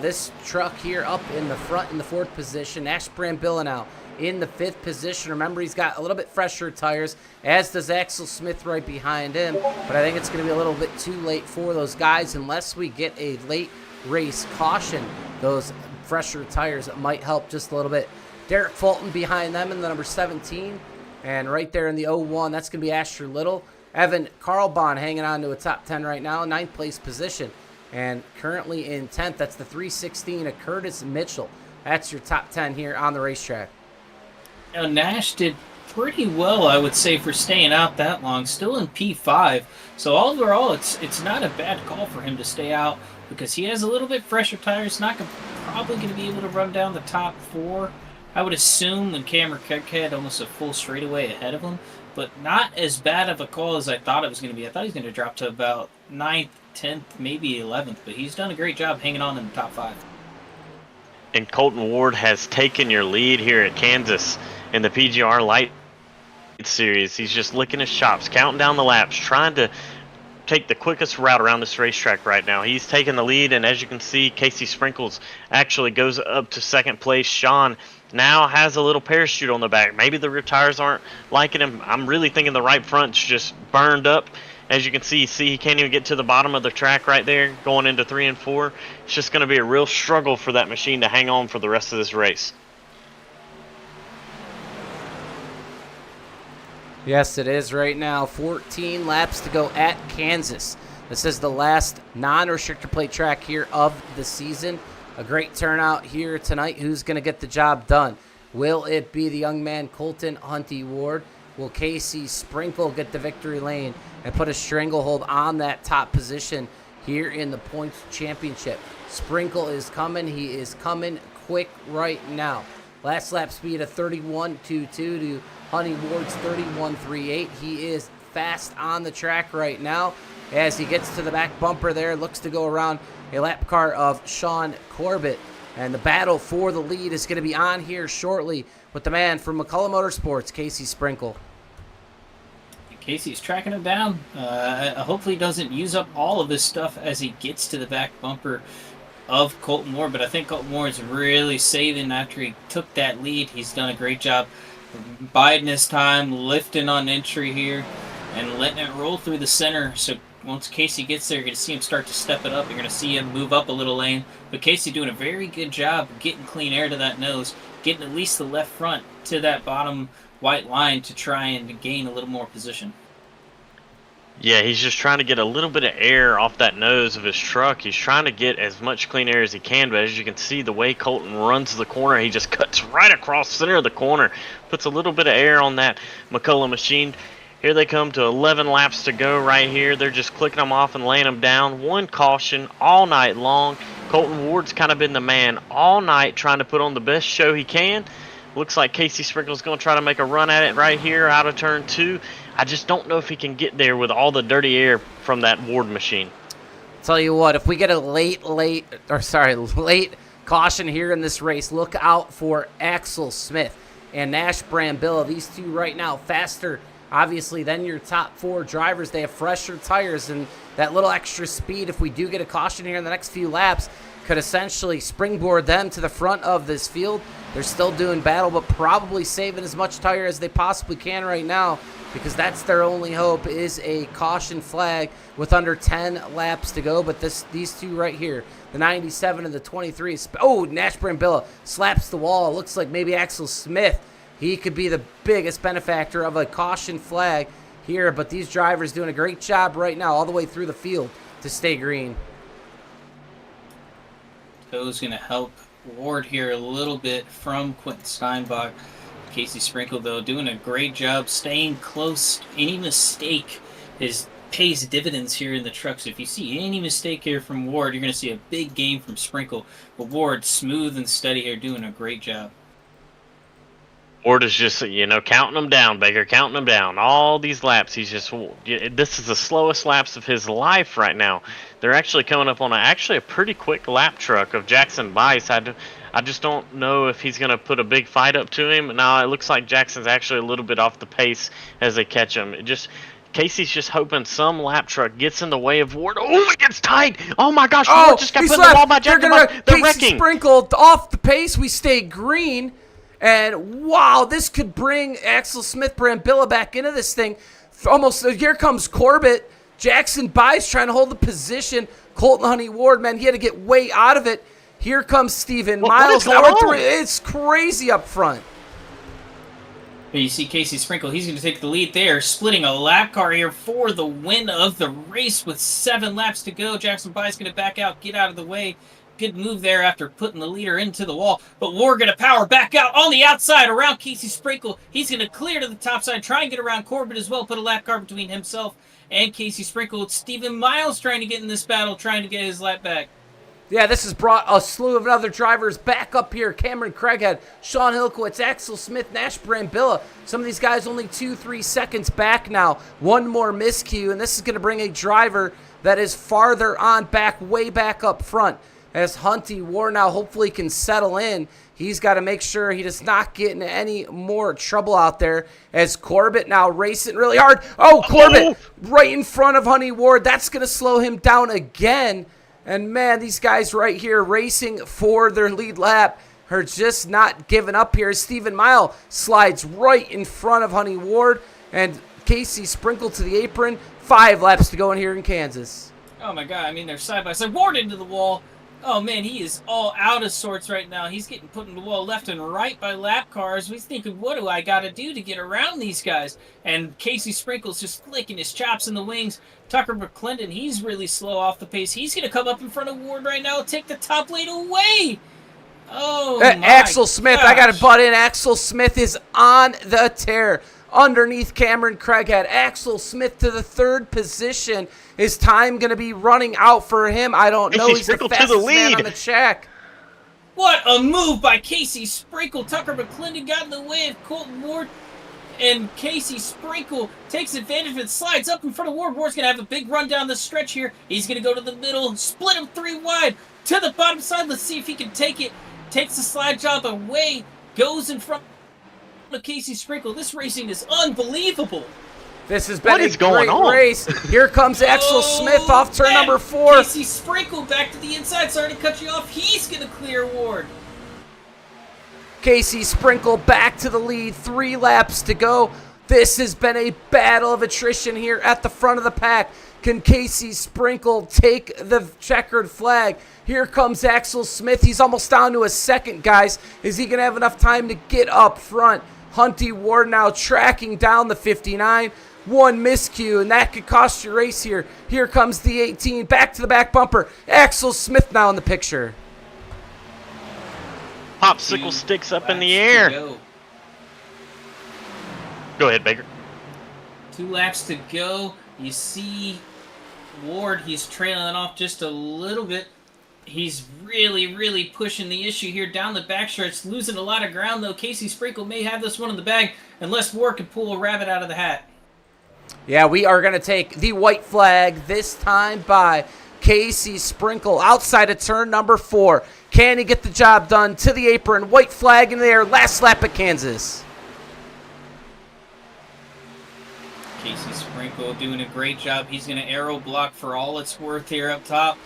this truck here up in the front in the 4th position. Ash Brambilla now in the 5th position. Remember, he's got a little bit fresher tires, as does Axel Smith right behind him. But I think it's going to be a little bit too late for those guys unless we get a late race caution. Those fresher tires might help just a little bit. Derek Fulton behind them in the number 17. And right there in the 01, that's going to be Asher Little. Evan Carlbon hanging on to a top 10 right now, 9th place position. And currently in 10th, that's the 316 of Curtis Mitchell. That's your top 10 here on the racetrack. Now, Nash did pretty well, I would say, for staying out that long. Still in P5. So overall, it's not a bad call for him to stay out because he has a little bit fresher tires. Not probably going to be able to run down the top 4. I would assume when Cameron Craighead had almost a full straightaway ahead of him. But not as bad of a call as I thought it was going to be. I thought he was going to drop to about 9th, 10th, maybe 11th. But he's done a great job hanging on in the top 5. And Colton Ward has taken your lead here at Kansas in the PGR Lite Series. He's just licking his chops, counting down the laps, trying to take the quickest route around this racetrack right now. He's taking the lead, and as you can see, Casey Sprinkles actually goes up to 2nd place. Sean now has a little parachute on the back. Maybe the rear tires aren't liking him. I'm really thinking the right front's just burned up. As you can see he can't even get to the bottom of the track right there going into 3 and 4. It's just going to be a real struggle for that machine to hang on for the rest of this race. Yes, it is right now. 14 laps to go at Kansas. This is the last non-restrictor plate track here of the season. A great turnout here tonight. Who's going to get the job done? Will it be the young man Colton Hunty Ward? Will Casey Sprinkle get the victory lane and put a stranglehold on that top position here in the points championship? Sprinkle is coming. He is coming quick right now. Last lap speed of 31.22 to Hunty Ward's 31.38. He is fast on the track right now as he gets to the back bumper there. Looks to go around a lap car of Sean Corbett. And the battle for the lead is going to be on here shortly with the man from McCullough Motorsports, Casey Sprinkle. Casey's tracking him down. Hopefully he doesn't use up all of his stuff as he gets to the back bumper of Colton Ward, but I think Colton Ward's really saving after he took that lead. He's done a great job biding his time, lifting on entry here, and letting it roll through the center. So once Casey gets there, you're going to see him start to step it up. You're going to see him move up a little lane. But Casey doing a very good job getting clean air to that nose, getting at least the left front to that bottom white line to try and gain a little more position. Yeah, he's just trying to get a little bit of air off that nose of his truck. He's trying to get as much clean air as he can, but as you can see, the way Colton runs the corner, he just cuts right across the center of the corner, puts a little bit of air on that McCullough machine. Here they come to 11 laps to go right here. They're just clicking them off and laying them down. One caution all night long. Colton Ward's kind of been the man all night trying to put on the best show he can. Looks like Casey Sprinkle's going to try to make a run at it right here out of turn 2. I just don't know if he can get there with all the dirty air from that Ward machine. Tell you what, if we get a late caution here in this race, look out for Axel Smith and Nash Brambilla. These two right now faster, obviously, than your top 4 drivers. They have fresher tires, and that little extra speed, if we do get a caution here in the next few laps, could essentially springboard them to the front of this field. They're still doing battle, but probably saving as much tire as they possibly can right now, because that's their only hope, is a caution flag with under 10 laps to go. But these two right here, the 97 and the 23, Nash Brambilla slaps the wall. It looks like maybe Axel Smith, he could be the biggest benefactor of a caution flag here, but these drivers doing a great job right now all the way through the field to stay green. Who's going to help Ward here a little bit from Quentin Steinbach. Casey Sprinkle, though, doing a great job staying close. Any mistake pays dividends here in the trucks. If you see any mistake here from Ward, you're going to see a big gain from Sprinkle. But Ward, smooth and steady here, doing a great job. Ward is just, counting them down, Baker, counting them down. All these laps, he's just, this is the slowest laps of his life right now. They're actually coming up on a pretty quick lap truck of Jackson Bice. I just don't know if he's going to put a big fight up to him. Now, it looks like Jackson's actually a little bit off the pace as they catch him. Casey's just hoping some lap truck gets in the way of Ward. Oh, it gets tight. Oh, my gosh. Ward just got put in the wall by Jackson Bice. They're wrecking. Casey Sprinkle off the pace. We stay green. And wow, this could bring Axel Smith Brambilla back into this thing. Almost, here comes Corbett. Jackson Bice trying to hold the position. Colton Honey Ward, man, he had to get way out of it. Here comes Steven Miles. It's crazy up front. But you see Casey Sprinkle, he's going to take the lead there, splitting a lap car here for the win of the race with 7 laps to go. Jackson Bice going to back out, get out of the way. Good move there after putting the leader into the wall. But Ward going to power back out on the outside around Casey Sprinkle. He's going to clear to the top side, try and get around Corbett as well. Put a lap car between himself and Casey Sprinkle. It's Steven Miles trying to get in this battle, trying to get his lap back. Yeah, this has brought a slew of other drivers back up here. Cameron Craighead, Sean Hilkowitz, Axel Smith, Nash Brambilla. Some of these guys only 2-3 seconds back now. One more miscue, and this is going to bring a driver that is farther on back, way back up front. As Hunty Ward now hopefully can settle in, he's got to make sure he does not get into any more trouble out there. As Corbett now racing really hard. Oh, Corbett right in front of Hunty Ward. That's going to slow him down again. And, man, these guys right here racing for their lead lap are just not giving up here. Steven Mile slides right in front of Hunty Ward. And Casey Sprinkle to the apron. 5 laps to go in here in Kansas. Oh, my God. I mean, they're side by side. Ward into the wall. Oh, man, he is all out of sorts right now. He's getting put in the wall left and right by lap cars. He's thinking, what do I got to do to get around these guys? And Casey Sprinkle's just flicking his chops in the wings. Tucker McClendon, he's really slow off the pace. He's going to come up in front of Ward right now and take the top lane away. Oh, my Axel Smith, gosh. I got to butt in. Axel Smith is on the tear underneath Cameron Craighead. Axel Smith to the 3rd position. Is time going to be running out for him? I don't know. He's the fastest man on the track. What a move by Casey Sprinkle. Tucker McClendon got in the way of Colton Ward. And Casey Sprinkle takes advantage of it, slides up in front of Ward. Ward's going to have a big run down the stretch here. He's going to go to the middle, split him 3 wide to the bottom side. Let's see if he can take it. Takes the slide job away, goes in front of Casey Sprinkle. This racing is unbelievable. This has been a great race. Here comes Axel Smith off turn number 4. Casey Sprinkle back to the inside. Sorry to cut you off. He's going to clear Ward. Casey Sprinkle back to the lead. 3 laps to go. This has been a battle of attrition here at the front of the pack. Can Casey Sprinkle take the checkered flag? Here comes Axel Smith. He's almost down to a second, guys. Is he going to have enough time to get up front? Hunty Ward now tracking down the 59. 1 miscue, and that could cost your race here. Here comes the 18. Back to the back bumper. Axel Smith now in the picture. Popsicle sticks up in the air. Go ahead, Baker. 2 laps to go. You see Ward, he's trailing off just a little bit. He's really pushing the issue here down the backstretch. Losing a lot of ground, though. Casey Sprinkle may have this one in the bag unless Ward can pull a rabbit out of the hat. Yeah, we are going to take the white flag this time by Casey Sprinkle outside of turn number 4. Can he get the job done to the apron? White flag in the air. Last lap at Kansas. Casey Sprinkle doing a great job. He's going to aero block for all it's worth here up top.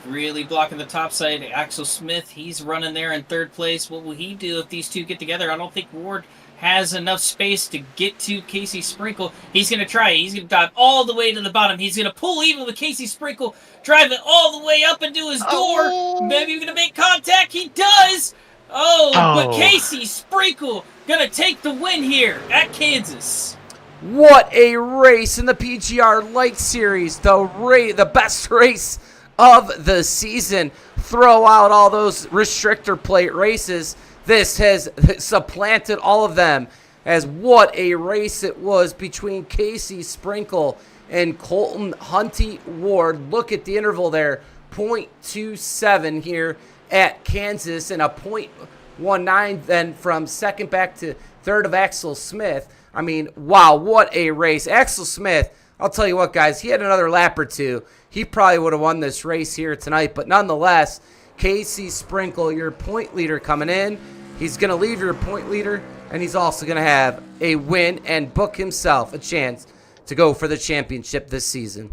Really blocking the top side. Axel Smith, he's running there in 3rd place. What will he do if these two get together? I don't think Ward has enough space to get to Casey Sprinkle. He's going to try. He's going to dive all the way to the bottom. He's going to pull even with Casey Sprinkle, drive it all the way up into his door. Maybe he's going to make contact. He does. But Casey Sprinkle going to take the win here at Kansas. What a race in the PGR Lite Series. The best race of the season. Throw out all those restrictor plate races. This has supplanted all of them, as what a race it was between Casey Sprinkle and Colton Hunty Ward. Look at the interval there, 0.27 here at Kansas, and a 0.19 then from second back to third of Axel Smith. I mean, wow, what a race. Axel Smith, I'll tell you what, guys, he had another lap or two. He probably would have won this race here tonight, but nonetheless, Casey Sprinkle, your point leader coming in. He's going to leave your point leader, and he's also going to have a win and book himself a chance to go for the championship this season.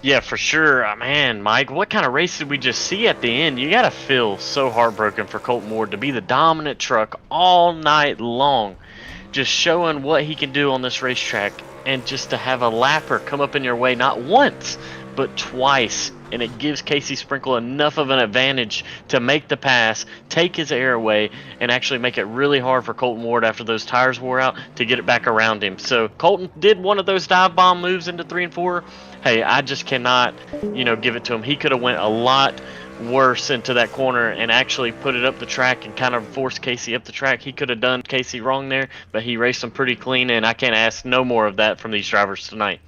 Yeah, for sure. Man, Mike, what kind of race did we just see at the end? You got to feel so heartbroken for Colton Ward to be the dominant truck all night long, just showing what he can do on this racetrack, and just to have a lapper come up in your way not once, but twice. And it gives Casey Sprinkle enough of an advantage to make the pass, take his air away, and actually make it really hard for Colton Ward after those tires wore out to get it back around him. So Colton did one of those dive bomb moves into 3 and 4. Hey, I just cannot, give it to him. He could have went a lot worse into that corner and actually put it up the track and kind of forced Casey up the track. He could have done Casey wrong there, but he raced him pretty clean, and I can't ask no more of that from these drivers tonight.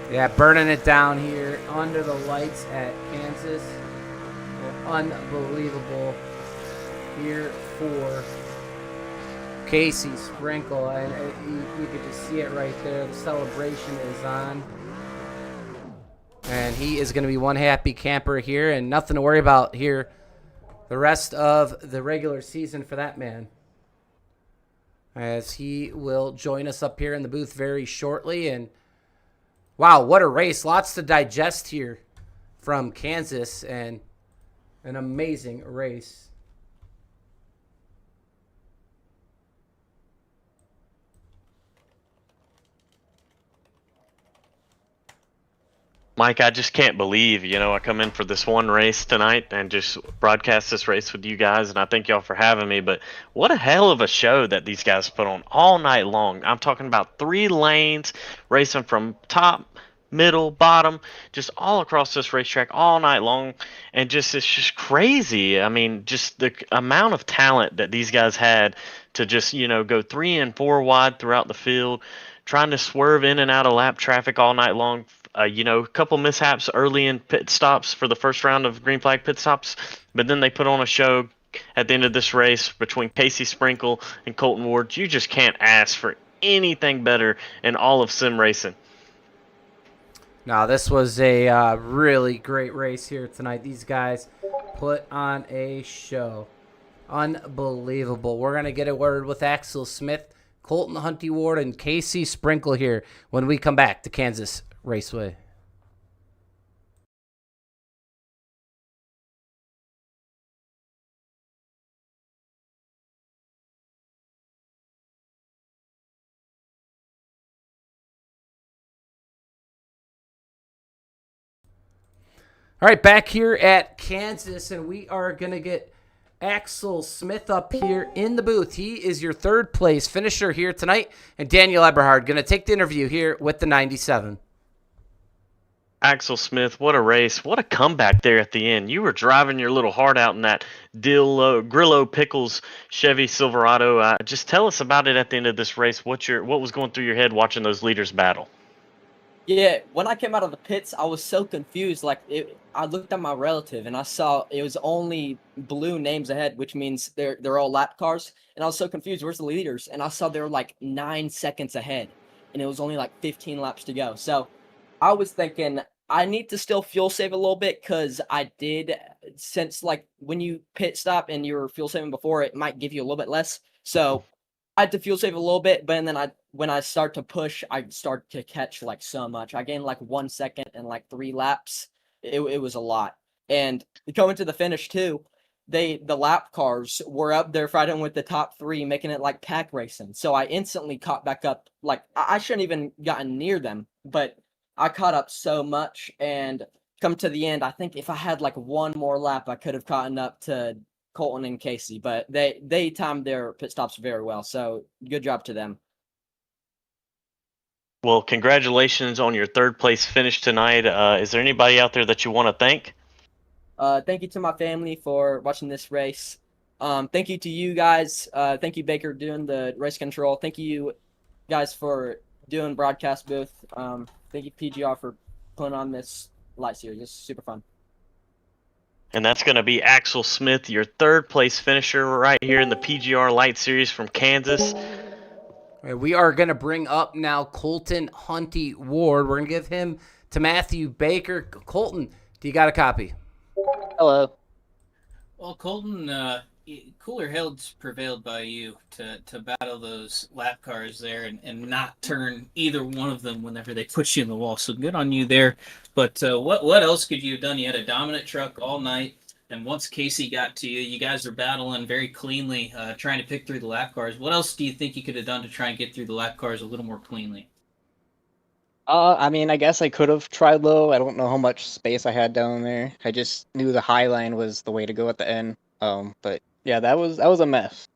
Yeah, burning it down here under the lights at Kansas. Unbelievable here for Casey Sprinkle. And you could just see it right there. The celebration is on. And he is going to be one happy camper here, and nothing to worry about here the rest of the regular season for that man, as he will join us up here in the booth very shortly. And wow, what a race. Lots to digest here from Kansas, and an amazing race. Mike, I just can't believe, I come in for this one race tonight and just broadcast this race with you guys, and I thank y'all for having me, but what a hell of a show that these guys put on all night long. I'm talking about 3 lanes, racing from top, middle, bottom, just all across this racetrack all night long, and it's just crazy. I mean, just the amount of talent that these guys had to just, go 3 and 4 wide throughout the field, trying to swerve in and out of lap traffic all night long. A couple mishaps early in pit stops for the first round of green flag pit stops, but then they put on a show at the end of this race between Casey Sprinkle and Colton Ward. You just can't ask for anything better in all of sim racing. Now, this was a really great race here tonight. These guys put on a show. Unbelievable. We're going to get a word with Axel Smith, Colton Hunty Ward, and Casey Sprinkle here when we come back to Kansas Raceway. All right, back here at Kansas, and we are going to get Axel Smith up here in the booth. He is your 3rd place finisher here tonight, and Daniel Eberhard going to take the interview here with the 97. Axel Smith, what a race. What a comeback there at the end. You were driving your little heart out in that Grillo Pickles Chevy Silverado. Just tell us about it at the end of this race. What was going through your head watching those leaders battle? Yeah, when I came out of the pits, I was so confused. I looked at my relative and I saw it was only blue names ahead, which means they're all lap cars. And I was so confused. Where's the leaders? And I saw they were like 9 seconds ahead, and it was only like 15 laps to go. So I was thinking I need to still fuel save a little bit because I did since like when you pit stop and you're fuel saving before, it might give you a little bit less. So I had to fuel save a little bit, but then when I start to push, I start to catch like so much. I gained like 1 second and like 3 laps. It was a lot. And coming to the finish too, the lap cars were up there fighting with the top 3, making it like pack racing. So I instantly caught back up. Like I shouldn't even gotten near them, but I caught up so much. And come to the end, I think if I had like one more lap, I could have caught up to Colton and Casey, but they timed their pit stops very well. So good job to them. Well, congratulations on your third place finish tonight. Is there anybody out there that you want to thank? Thank you to my family for watching this race. Thank you to you guys. Thank you, Baker, doing the race control. Thank you guys for doing broadcast booth. Thank you, PGR, for putting on this Lite Series. It's super fun. And that's going to be Axel Smith, your third place finisher right here in the PGR Lite Series from Kansas. We are going to bring up now Colton Hunty Ward. We're going to give him to Matthew Baker. Colton, do you got a copy? Hello. Well, Colton, cooler heads prevailed by you to battle those lap cars there and not turn either one of them whenever they push you in the wall. So good on you there. But what else could you have done? You had a dominant truck all night. And once Casey got to you, you guys are battling very cleanly, trying to pick through the lap cars. What else do you think you could have done to try and get through the lap cars a little more cleanly? I mean, I guess I could have tried low. I don't know how much space I had down there. I just knew the high line was the way to go at the end. But yeah, that was a mess.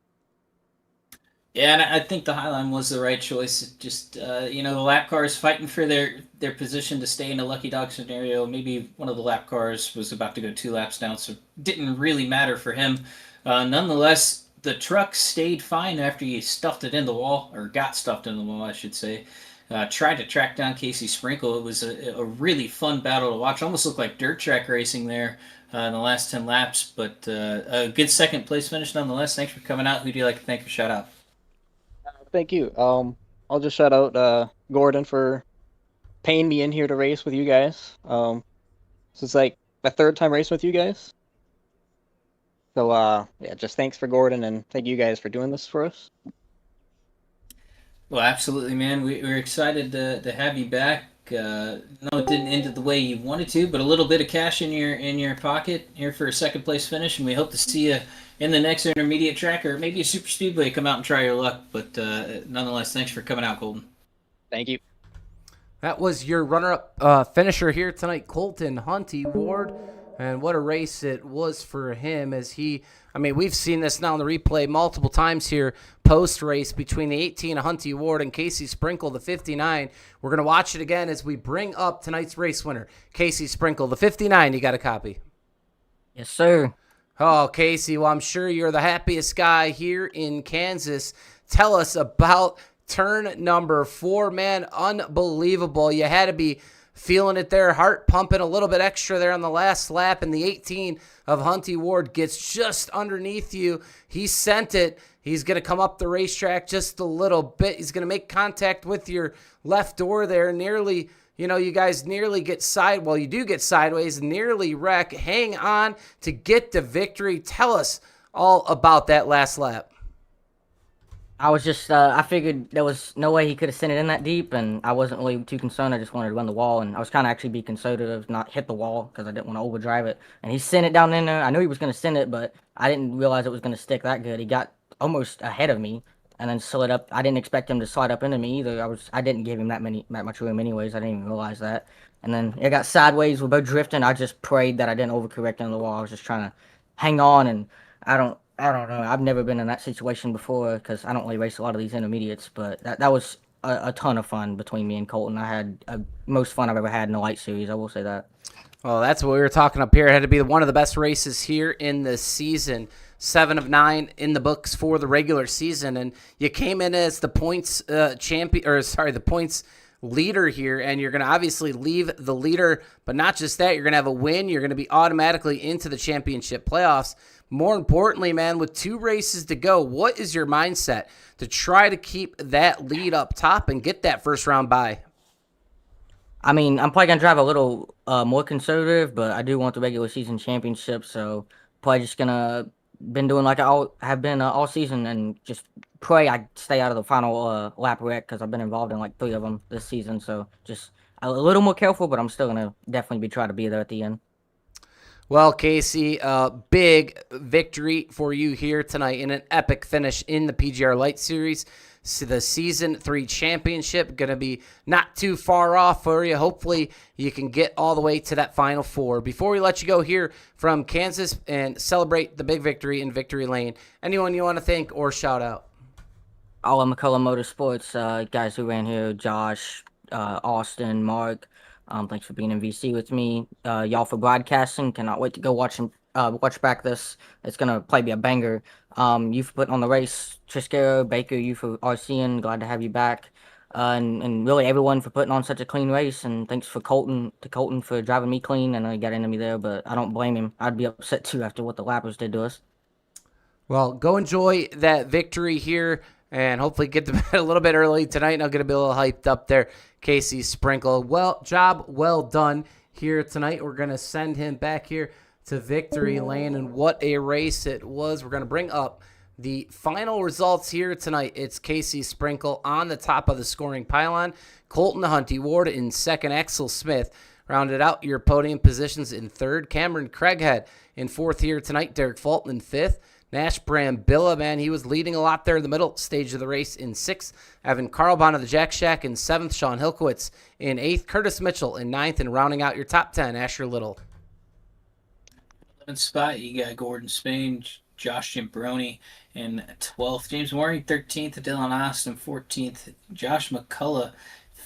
Yeah, and I think the Highline was the right choice. Just the lap cars fighting for their position to stay in a lucky dog scenario. Maybe one of the lap cars was about to go 2 laps down, so it didn't really matter for him. Nonetheless, the truck stayed fine after you stuffed it in the wall, or got stuffed in the wall, I should say. Tried to track down Casey Sprinkle. It was a really fun battle to watch. Almost looked like dirt track racing there in the last 10 laps, but a good second place finish nonetheless. Thanks for coming out. Who do you like to thank for shout out? Thank you. I'll just shout out Gordon for paying me in here to race with you guys. So it's like my 3rd time racing with you guys. So yeah, just thanks for Gordon, and thank you guys for doing this for us. Well, absolutely, man. We're excited to have you back. No, it didn't end the way you wanted to, but a little bit of cash in your pocket here for a second place finish, and we hope to see you in the next intermediate track or maybe a super speedway. Come out and try your luck. But nonetheless, thanks for coming out, Colton. Thank you. That was your runner-up finisher here tonight, Colton Hunty Ward. And what a race it was for him we've seen this now in the replay multiple times here post-race between the 18 Hunty Ward and Casey Sprinkle, the 59. We're going to watch it again as we bring up tonight's race winner, Casey Sprinkle, the 59. You got a copy? Yes, sir. Oh, Casey, well, I'm sure you're the happiest guy here in Kansas. Tell us about turn number 4, man. Unbelievable. You had to be feeling it there, heart pumping a little bit extra there on the last lap, and the 18 of Hunty Ward gets just underneath you. He sent it. He's going to come up the racetrack just a little bit. He's going to make contact with your left door there, nearly, you guys nearly get you do get sideways, nearly wreck. Hang on to get the victory. Tell us all about that last lap. I was just, I figured there was no way he could have sent it in that deep, and I wasn't really too concerned. I just wanted to run the wall, and I was kind of actually be conservative, not hit the wall, because I didn't want to overdrive it. And he sent it down in there. I knew he was going to send it, but I didn't realize it was going to stick that good. He got almost ahead of me, and then slid up. I didn't expect him to slide up into me either. I didn't give him that much room anyways. I didn't even realize that. And then it got sideways. We're both drifting. I just prayed that I didn't overcorrect on the wall. I was just trying to hang on, and I don't know. I've never been in that situation before because I don't really race a lot of these intermediates, but that was a ton of fun between me and Colton. I had most fun I've ever had in the Light Series. I will say that. Well, that's what we were talking up here. It had to be one of the best races here in the season. 7 of 9 in the books for the regular season, and you came in as the points the points leader here, and you're going to obviously leave the leader, but not just that, you're going to have a win. You're going to be automatically into the championship playoffs. More importantly, man, with 2 races to go, what is your mindset to try to keep that lead up top and get that first round bye? I mean, I'm probably gonna drive a little more conservative, but I do want the regular season championship, so probably just gonna been doing like I have been all season, and just pray I stay out of the final lap wreck, because I've been involved in like 3 of them this season. So just a little more careful, but I'm still gonna definitely be trying to be there at the end. Well, Casey, big victory for you here tonight in an epic finish in the PGR Lite Series. So the Season 3 Championship going to be not too far off for you. Hopefully, you can get all the way to that Final 4. Before we let you go here from Kansas and celebrate the big victory in Victory Lane, anyone you want to thank or shout out? All of McCullough Motorsports, guys who ran here, Josh, Austin, Mark. Thanks for being in VC with me. Y'all for broadcasting. Cannot wait to go watch back this. It's gonna probably be a banger. You for putting on the race, Triscaro, Baker, you for RCing. Glad to have you back. And really everyone for putting on such a clean race. And thanks for Colton for driving me clean. I know he got into me there, but I don't blame him. I'd be upset too after what the lappers did to us. Well, go enjoy that victory here, and hopefully get to bed a little bit early tonight. And I'm going to be a little hyped up there. Casey Sprinkle, job well done here tonight. We're going to send him back here to Victory Lane, and what a race it was. We're going to bring up the final results here tonight. It's Casey Sprinkle on the top of the scoring pylon. Colton Hunty Ward in second. Axel Smith rounded out your podium positions in third. Cameron Craighead in fourth here tonight. Derek Fulton in fifth. Nash Brambilla, man, he was leading a lot there in the middle stage of the race in sixth. Evan Carlbon of the Jack Shack in seventh. Sean Hilkowitz in eighth. Curtis Mitchell in ninth. And rounding out your top 10, Asher Little. 11th spot, you got Gordon Spain, Josh Gimbroni in 12th. James Morgan, 13th. Dylan Austin, 14th. Josh McCullough,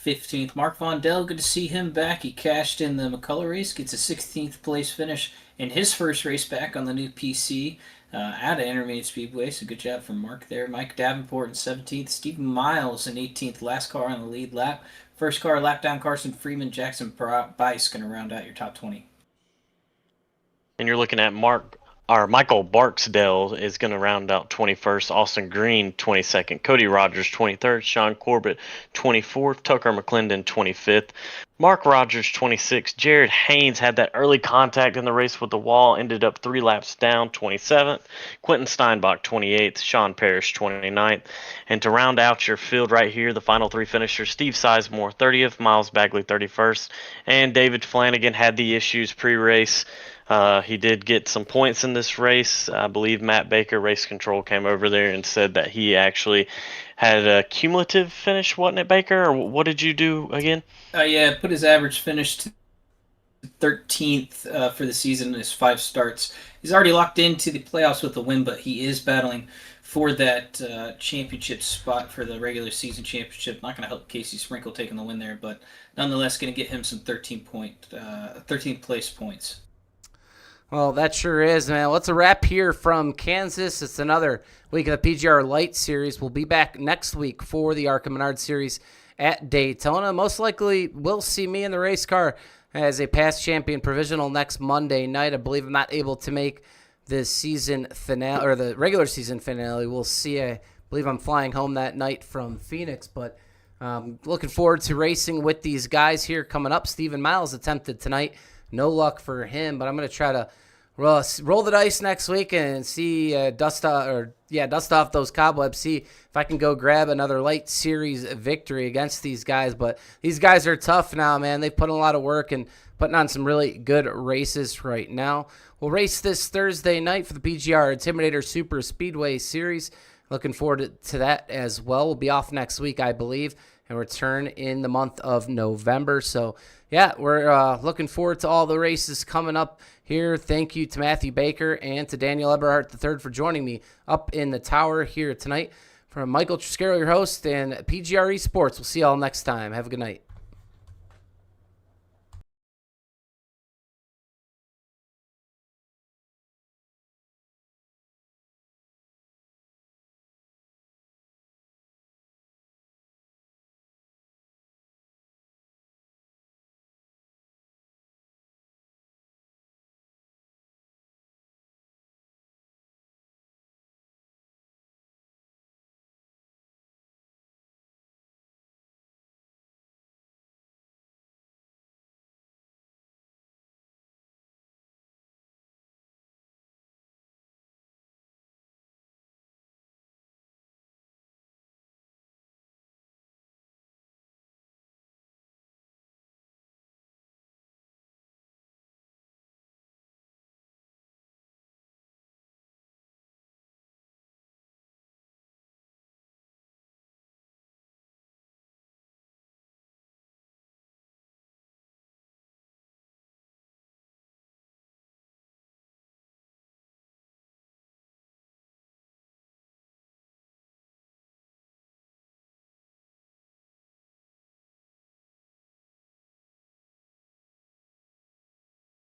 15th. Mark Vondell, good to see him back. He cashed in the McCullough race, gets a 16th place finish in his first race back on the new PC at Intermediate Speedway. So good job from Mark there. Mike Davenport in 17th. Stephen Miles in 18th. Last car on the lead lap. First car, lap down Carson Freeman. Jackson Bice going to round out your top 20. And you're looking at Michael Barksdale is going to round out 21st. Austin Green, 22nd. Cody Rogers, 23rd. Sean Corbett, 24th. Tucker McClendon, 25th. Mark Rogers, 26th. Jared Haynes had that early contact in the race with the wall. Ended up 3 laps down, 27th. Quentin Steinbach, 28th. Sean Parrish, 29th. And to round out your field right here, the final 3 finishers, Steve Sizemore, 30th. Miles Bagley, 31st. And David Flanagan had the issues pre-race. He did get some points in this race. I believe Matt Baker, race control, came over there and said that he actually had a cumulative finish, wasn't it, Baker? Or what did you do again? Yeah, put his average finish to 13th for the season in his 5 starts. He's already locked into the playoffs with a win, but he is battling for that championship spot for the regular season championship. Not going to help Casey Sprinkle taking the win there, but nonetheless going to get him some 13th place points. Well, that sure is, man. Well, it's a wrap here from Kansas. It's another week of the PGR Lite Series. We'll be back next week for the Arca Menard Series at Daytona. Most likely, we'll see me in the race car as a past champion provisional next Monday night. I believe I'm not able to make the season finale or the regular season finale. We'll see. I believe I'm flying home that night from Phoenix, but looking forward to racing with these guys here coming up. Stephen Miles attempted tonight. No luck for him, but I'm going to try to roll the dice next week and see dust off those cobwebs, see if I can go grab another Lite Series victory against these guys. But these guys are tough now, man. They've put in a lot of work and putting on some really good races right now. We'll race this Thursday night for the PGR Intimidator Super Speedway Series. Looking forward to that as well. We'll be off next week, I believe, and return in the month of November. So, yeah, we're looking forward to all the races coming up here. Thank you to Matthew Baker and to Daniel Eberhardt III for joining me up in the tower here tonight. From Michael Triscaro, your host, and PGR eSports. We'll see you all next time. Have a good night.